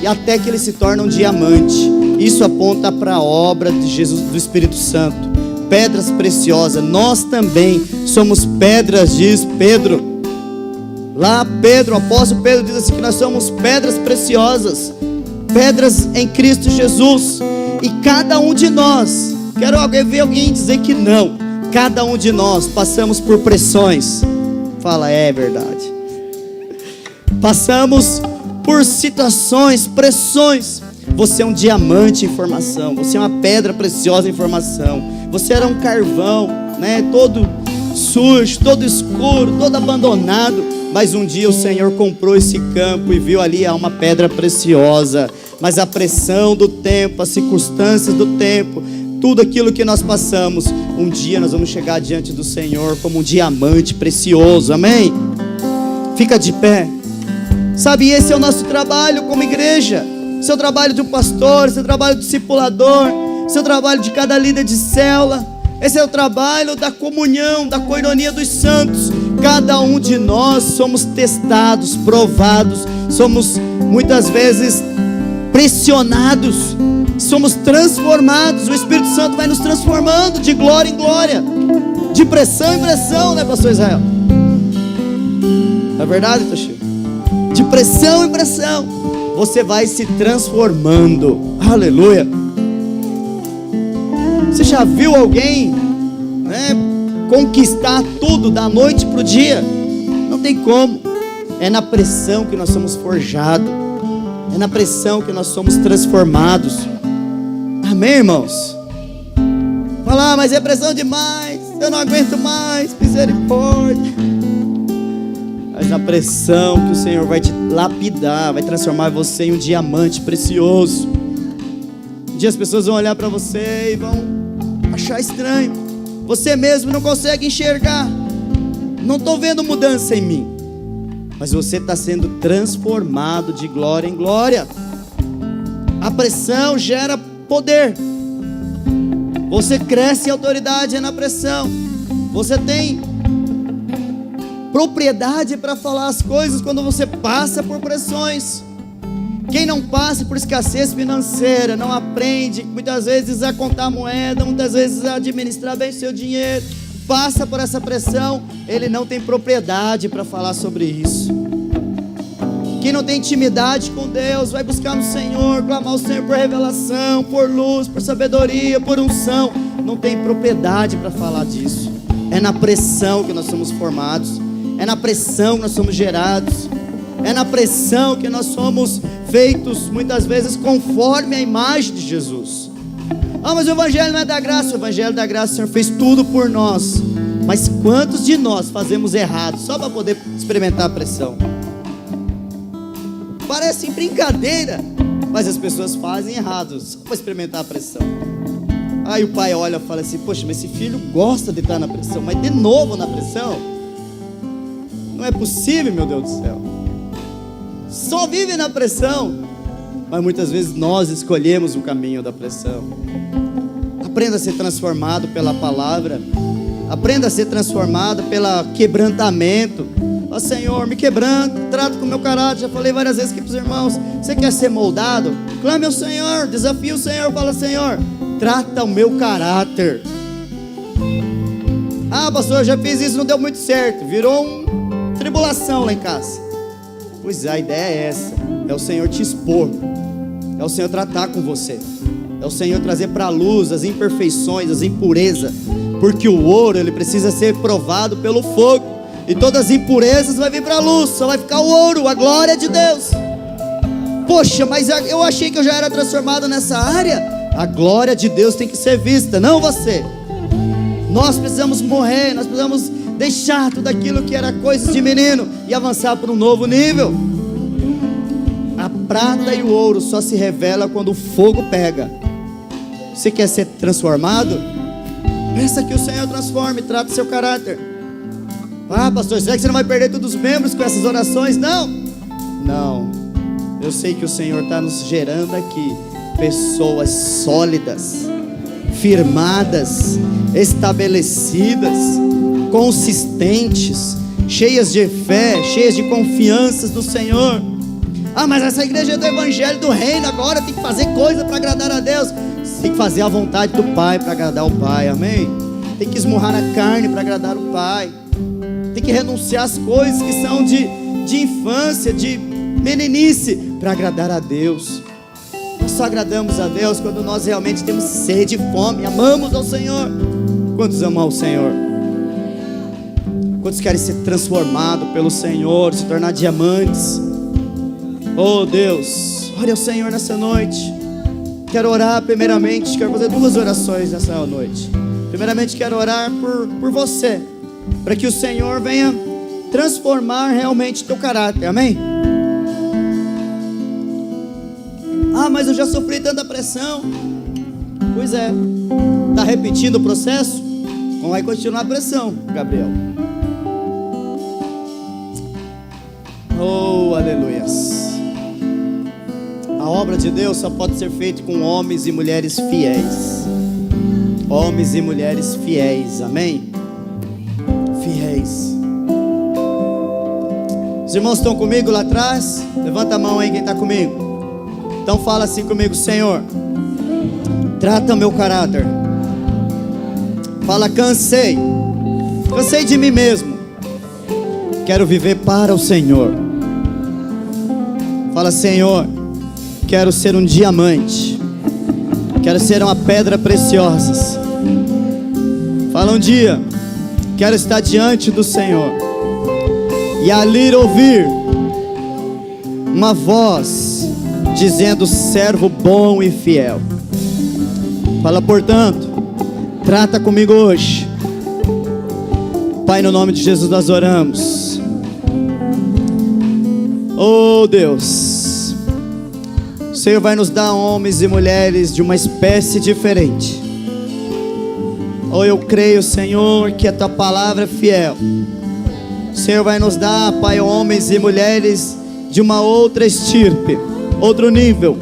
e até que ele se torna um diamante. Isso aponta para a obra de Jesus, do Espírito Santo. Pedras preciosas. Nós também somos pedras, diz Pedro. Lá Pedro, o apóstolo Pedro diz assim, que nós somos pedras preciosas, pedras em Cristo Jesus. E cada um de nós, quero ver alguém dizer que não, cada um de nós passamos por pressões. Fala, é verdade. Passamos por situações, pressões. Você é um diamante em formação, você é uma pedra preciosa em formação. Você era um carvão, né, todo sujo, todo escuro, todo abandonado, mas um dia o Senhor comprou esse campo e viu ali uma pedra preciosa. Mas a pressão do tempo, as circunstâncias do tempo, tudo aquilo que nós passamos, um dia nós vamos chegar diante do Senhor como um diamante precioso, amém? Fica de pé. Sabe, esse é o nosso trabalho como igreja, seu trabalho de um pastor, seu trabalho de discipulador, seu trabalho de cada líder de célula. Esse é o trabalho da comunhão, da coinonia dos santos. Cada um de nós somos testados, provados, somos muitas vezes pressionados, somos transformados. O Espírito Santo vai nos transformando de glória em glória, de pressão em pressão, né, pastor Israel? É verdade, Toshio? De pressão em pressão, você vai se transformando. Aleluia. Você já viu alguém, né, conquistar tudo da noite para o dia. Não tem como. É na pressão que nós somos forjados. É na pressão que nós somos transformados. Amém, irmãos? Falar, mas é pressão demais, eu não aguento mais, misericórdia. Mas na pressão que o Senhor vai te lapidar, vai transformar você em um diamante precioso. Um dia as pessoas vão olhar para você e vão achar estranho. Você mesmo não consegue enxergar. Não estou vendo mudança em mim. Mas você está sendo transformado de glória em glória. A pressão gera poder. Você cresce em autoridade, é na pressão. Você tem propriedade para falar as coisas quando você passa por pressões. Quem não passa por escassez financeira, não aprende muitas vezes a contar moeda, muitas vezes a administrar bem seu dinheiro, passa por essa pressão, ele não tem propriedade para falar sobre isso. Quem não tem intimidade com Deus, vai buscar no Senhor, clamar ao Senhor por revelação, por luz, por sabedoria, por unção, não tem propriedade para falar disso. É na pressão que nós somos formados, é na pressão que nós somos gerados, é na pressão que nós somos feitos, muitas vezes, conforme a imagem de Jesus. Ah, mas o Evangelho não é da graça. O Evangelho da graça, o Senhor fez tudo por nós. Mas quantos de nós fazemos errado só para poder experimentar a pressão? Parece brincadeira, mas as pessoas fazem errado só para experimentar a pressão. Aí o pai olha e fala assim: poxa, mas esse filho gosta de estar na pressão, mas de novo na pressão? Não é possível, meu Deus do céu. Só vive na pressão. Mas muitas vezes nós escolhemos o caminho da pressão. Aprenda a ser transformado pela palavra. Aprenda a ser transformado pelo quebrantamento. Ó Senhor, me quebranta, trata com o meu caráter. Já falei várias vezes aqui para os irmãos. Você quer ser moldado? Clame ao Senhor, desafie o Senhor. Fala: Senhor, trata o meu caráter. Ah, pastor, eu já fiz isso, não deu muito certo. Virou uma tribulação lá em casa. Pois é, a ideia é essa. É o Senhor te expor. É o Senhor tratar com você. É o Senhor trazer para a luz as imperfeições, as impurezas. Porque o ouro, ele precisa ser provado pelo fogo. E todas as impurezas vai vir para a luz. Só vai ficar o ouro, a glória de Deus. Poxa, mas eu achei que eu já era transformado nessa área. A glória de Deus tem que ser vista, não você. Nós precisamos morrer. Nós precisamos deixar tudo aquilo que era coisas de menino e avançar para um novo nível. A prata e o ouro só se revela quando o fogo pega. Você quer ser transformado? Peça que o Senhor transforme, trate seu caráter. Ah, pastor, será que você não vai perder todos os membros com essas orações? Não, não. Eu sei que o Senhor está nos gerando aqui pessoas sólidas, firmadas, estabelecidas, consistentes, cheias de fé, cheias de confianças no Senhor. Ah, mas essa igreja é do Evangelho do Reino, agora tem que fazer coisa para agradar a Deus. Tem que fazer a vontade do Pai para agradar o Pai, amém? Tem que esmurrar na carne para agradar o Pai. Tem que renunciar às coisas que são de infância, de meninice, para agradar a Deus. Nós só agradamos a Deus quando nós realmente temos sede e fome, amamos ao Senhor. Quantos amam ao Senhor? Quantos querem ser transformados pelo Senhor, se tornar diamantes? Oh Deus, ore ao Senhor nessa noite. Quero orar primeiramente, quero fazer 2 orações nessa noite. Primeiramente quero orar por você, para que o Senhor venha transformar realmente teu caráter, amém? Ah, mas eu já sofri tanta pressão. Pois é, está repetindo o processo? Então vai continuar a pressão, Gabriel. Oh, aleluias. A obra de Deus só pode ser feita com homens e mulheres fiéis. Homens e mulheres fiéis, amém? Fiéis. Os irmãos estão comigo lá atrás? Levanta a mão aí quem está comigo. Então fala assim comigo: Senhor, trata o meu caráter. Fala: cansei de mim mesmo, quero viver para o Senhor. Fala: Senhor, quero ser um diamante, quero ser uma pedra preciosa. Fala: um dia quero estar diante do Senhor e ali ouvir uma voz dizendo: servo bom e fiel. Fala, portanto, trata comigo hoje. Pai, no nome de Jesus nós oramos. Oh Deus, o Senhor vai nos dar homens e mulheres de uma espécie diferente. Oh, eu creio, Senhor, que a Tua palavra é fiel. O Senhor vai nos dar, Pai, homens e mulheres de uma outra estirpe, outro nível.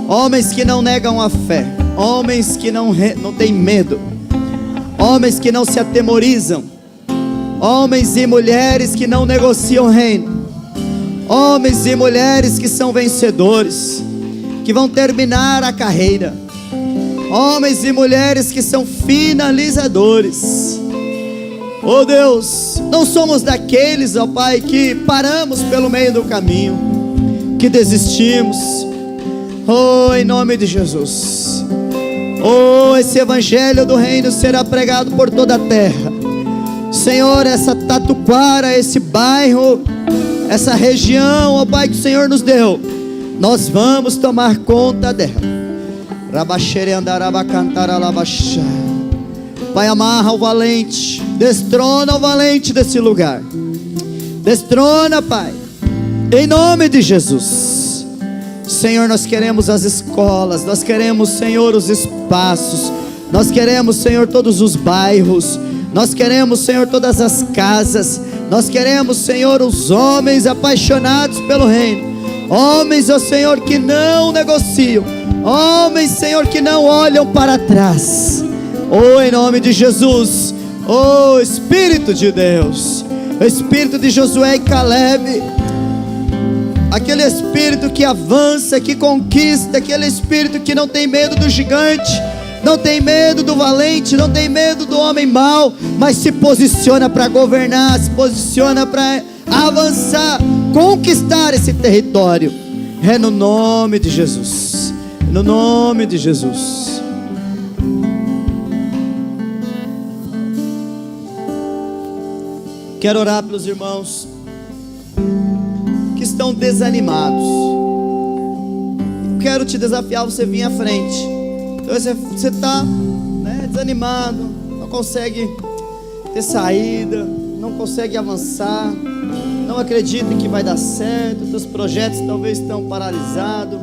Homens que não negam a fé, homens que não têm medo, homens que não se atemorizam, homens e mulheres que não negociam reino, homens e mulheres que são vencedores, que vão terminar a carreira, homens e mulheres que são finalizadores. Oh Deus, não somos daqueles, ó Pai, que paramos pelo meio do caminho, que desistimos. Oh, em nome de Jesus. Oh, esse evangelho do reino será pregado por toda a terra. Senhor, essa Tatuquara, esse bairro, essa região, ó Pai, que o Senhor nos deu, nós vamos tomar conta dela. Pai, amarra o valente, destrona o valente desse lugar. Destrona, Pai, em nome de Jesus. Senhor, nós queremos as escolas, nós queremos, Senhor, os espaços, nós queremos, Senhor, todos os bairros, nós queremos, Senhor, todas as casas, nós queremos, Senhor, os homens apaixonados pelo reino, homens, ó Senhor, que não negociam, homens, Senhor, que não olham para trás. Oh, em nome de Jesus. Oh, Espírito de Deus, Espírito de Josué e Caleb, aquele Espírito que avança, que conquista, aquele Espírito que não tem medo do gigante, não tem medo do valente, não tem medo do homem mau, mas se posiciona para governar, se posiciona para avançar, conquistar esse território. É no nome de Jesus, no nome de Jesus. Quero orar pelos irmãos que estão desanimados. Quero te desafiar, você vir à frente. Então você está desanimado, não consegue ter saída, não consegue avançar, não acredita que vai dar certo, seus projetos talvez estão paralisados.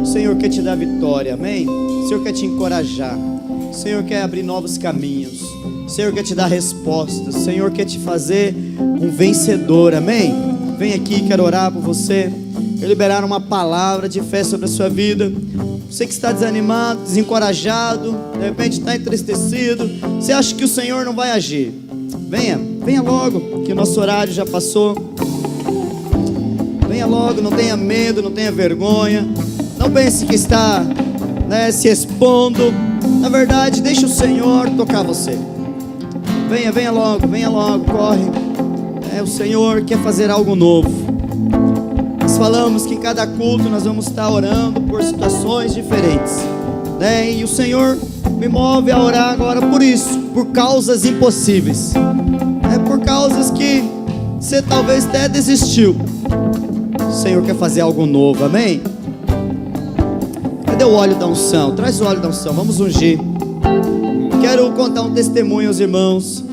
O Senhor quer te dar vitória, amém? O Senhor quer te encorajar, o Senhor quer abrir novos caminhos, o Senhor quer te dar respostas, o Senhor quer te fazer um vencedor, amém? Vem aqui, quero orar por você, quero liberar uma palavra de fé sobre a sua vida. Você que está desanimado, desencorajado, de repente está entristecido, você acha que o Senhor não vai agir, venha logo, que o nosso horário já passou. Venha logo, não tenha medo, não tenha vergonha, não pense que está se expondo. Na verdade, deixa o Senhor tocar você. Venha logo, corre. O Senhor quer fazer algo novo. Nós falamos que em cada culto nós vamos estar orando por situações diferentes, e o Senhor me move a orar agora por isso, por causas impossíveis, por causas que você talvez até desistiu. O Senhor quer fazer algo novo, amém? Cadê o óleo da unção? Traz o óleo da unção, vamos ungir. Quero contar um testemunho aos irmãos.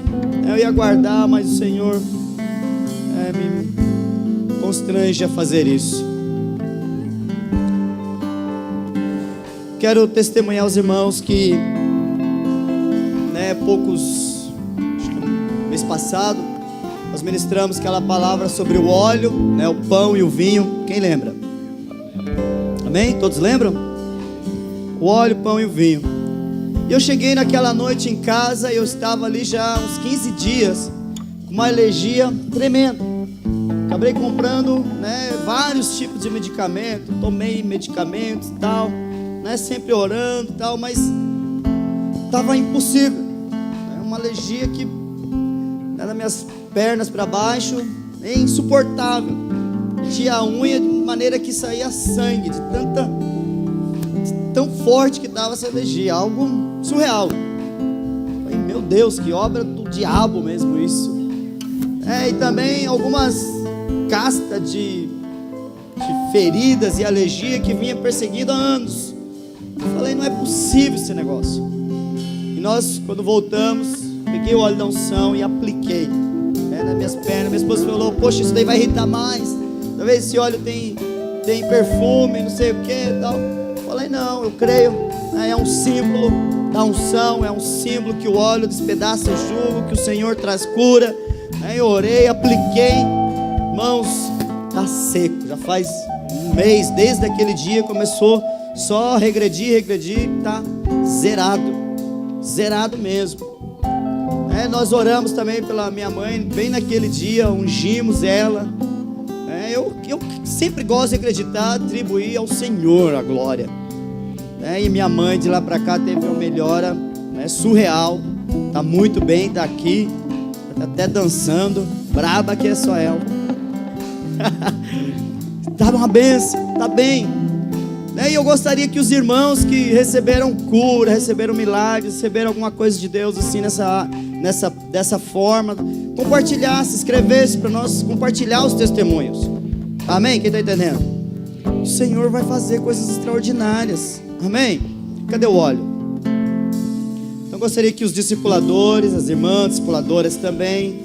Eu ia guardar, mas o Senhor me constrange a fazer isso. Quero testemunhar aos irmãos que acho que no mês passado nós ministramos aquela palavra sobre o óleo, o pão e o vinho. Quem lembra? Amém? Todos lembram? O óleo, o pão e o vinho. E eu cheguei naquela noite em casa e eu estava ali já uns 15 dias com uma alergia tremenda. Acabei comprando vários tipos de medicamento, tomei medicamentos e tal, sempre orando e tal, mas estava impossível. Uma alergia que nas minhas pernas para baixo é insuportável. Tinha a unha de maneira que saía sangue, de tão forte que estava essa alergia, algo surreal. Falei, meu Deus, que obra do diabo mesmo isso. E também algumas castas de feridas e alergia que vinha perseguindo há anos. Eu falei, não é possível esse negócio. E nós, quando voltamos, peguei o óleo da unção e apliquei nas minhas pernas. Minha esposa falou, poxa, isso daí vai irritar mais. Talvez esse óleo tem perfume, não sei o que e tal. Eu falei, não, eu creio, é um símbolo da unção, é um símbolo que o óleo despedaça o jugo, que o Senhor traz cura. Eu orei, apliquei, irmãos, está seco, já faz um mês, desde aquele dia começou só a regredir, está zerado mesmo. Nós oramos também pela minha mãe, bem naquele dia, ungimos ela. Eu sempre gosto de acreditar, atribuir ao Senhor a glória. E minha mãe de lá para cá teve uma melhora surreal, está muito bem, está aqui, tá até dançando, braba que é só ela. Tá uma benção, tá bem. E eu gostaria que os irmãos que receberam cura, receberam milagres, receberam alguma coisa de Deus assim dessa forma, compartilhasse, escrevesse para nós compartilhar os testemunhos. Amém? Quem está entendendo? O Senhor vai fazer coisas extraordinárias. Amém? Cadê o óleo? Então gostaria que os discipuladores, as irmãs discipuladoras também,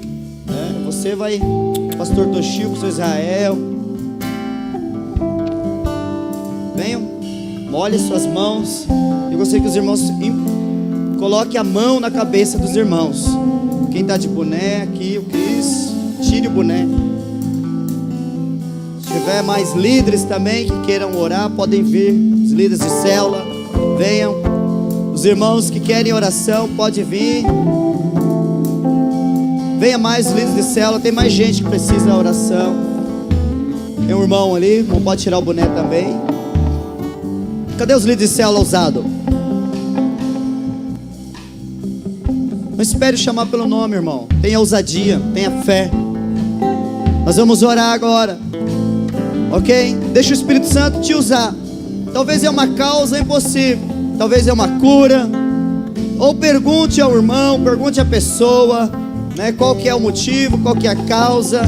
você vai, pastor Toshio, pastor Israel, venham, molhe suas mãos. Eu gostaria que os irmãos coloquem a mão na cabeça dos irmãos. Quem está de boné aqui, o Cris, tire o boné. Se tiver mais líderes também que queiram orar, podem vir. Os líderes de célula, venham. Os irmãos que querem oração, podem vir. Venha mais líderes de célula, tem mais gente que precisa da oração. Tem um irmão ali, o irmão pode tirar o boné também. Cadê os líderes de célula ousados? Não espere chamar pelo nome, irmão. Tenha ousadia, tenha fé. Nós vamos orar agora, ok? Deixa o Espírito Santo te usar. Talvez é uma causa impossível, talvez é uma cura. Ou pergunte ao irmão, pergunte à pessoa, qual que é o motivo, qual que é a causa.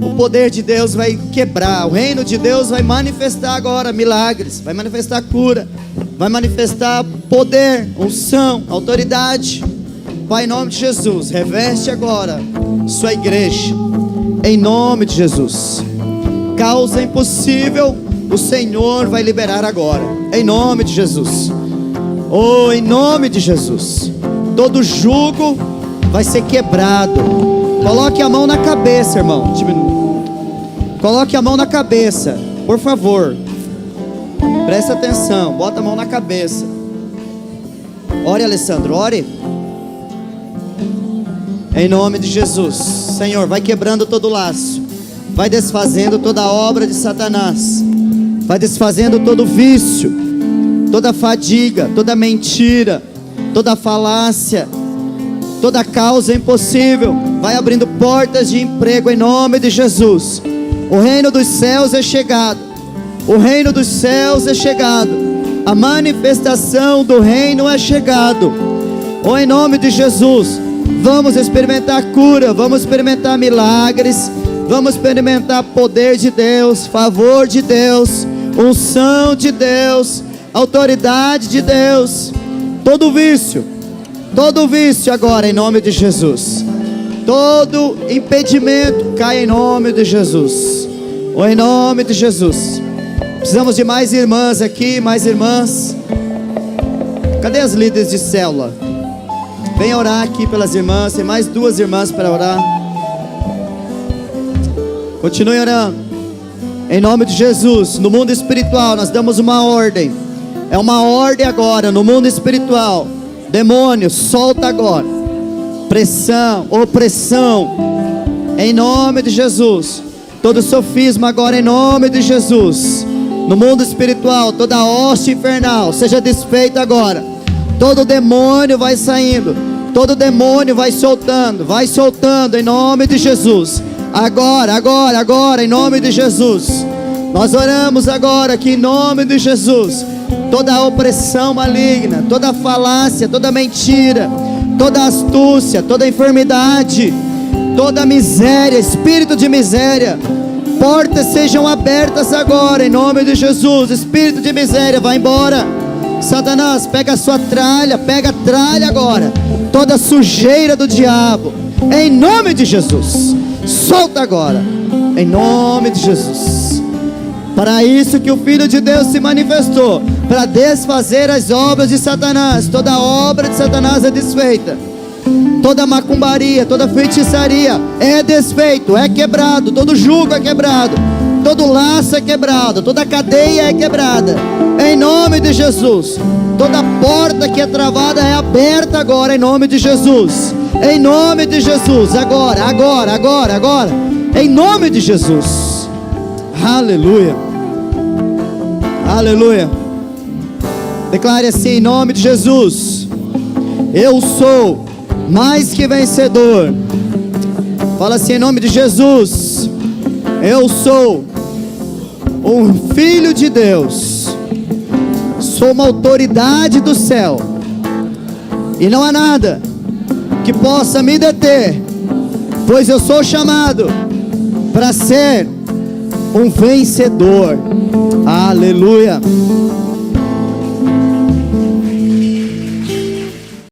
O poder de Deus vai quebrar, o reino de Deus vai manifestar agora milagres, vai manifestar cura, vai manifestar poder, unção, autoridade. Pai, em nome de Jesus, reveste agora sua igreja, em nome de Jesus. Causa impossível, o Senhor vai liberar agora, em nome de Jesus. Oh, em nome de Jesus, todo jugo vai ser quebrado. Coloque a mão na cabeça, irmão. Coloque a mão na cabeça, por favor. Presta atenção, bota a mão na cabeça. Ore, Alessandro, ore. Em nome de Jesus. Senhor, vai quebrando todo laço, vai desfazendo toda obra de Satanás, vai desfazendo todo vício, toda fadiga, toda mentira, toda falácia, toda causa impossível. Vai abrindo portas de emprego em nome de Jesus. O reino dos céus é chegado. O reino dos céus é chegado. A manifestação do reino é chegado. Oh, em nome de Jesus, vamos experimentar cura, vamos experimentar milagres, vamos experimentar poder de Deus, favor de Deus, unção de Deus, autoridade de Deus. Todo vício agora em nome de Jesus. Todo impedimento cai em nome de Jesus. Ou em nome de Jesus. Precisamos de mais irmãs aqui, mais irmãs. Cadê as líderes de célula? Vem orar aqui pelas irmãs. Tem mais 2 irmãs para orar. Continue orando. Em nome de Jesus. No mundo espiritual nós damos uma ordem. É uma ordem agora no mundo espiritual. Demônio, solta agora. Pressão, opressão, em nome de Jesus. Todo sofisma agora em nome de Jesus. No mundo espiritual, toda hoste infernal seja desfeita agora. Todo demônio vai saindo, todo demônio vai soltando em nome de Jesus. Agora, em nome de Jesus. Nós oramos agora que em nome de Jesus toda a opressão maligna, toda a falácia, toda a mentira, toda a astúcia, toda a enfermidade, toda a miséria, espírito de miséria, portas sejam abertas agora, em nome de Jesus. Espírito de miséria, vai embora. Satanás, pega a sua tralha, pega a tralha agora, toda a sujeira do diabo, em nome de Jesus, solta agora, em nome de Jesus. Para isso que o Filho de Deus se manifestou, para desfazer as obras de Satanás. Toda obra de Satanás é desfeita, toda macumbaria, toda feitiçaria é desfeito, é quebrado, todo jugo é quebrado, todo laço é quebrado, toda cadeia é quebrada, em nome de Jesus. Toda porta que é travada é aberta agora, em nome de Jesus, em nome de Jesus, agora, agora, agora, agora, em nome de Jesus. Aleluia, aleluia. Declare assim, em nome de Jesus: eu sou mais que vencedor. Fala assim, em nome de Jesus: eu sou um filho de Deus, sou uma autoridade do céu, e não há nada que possa me deter, pois eu sou chamado para ser um vencedor. Aleluia.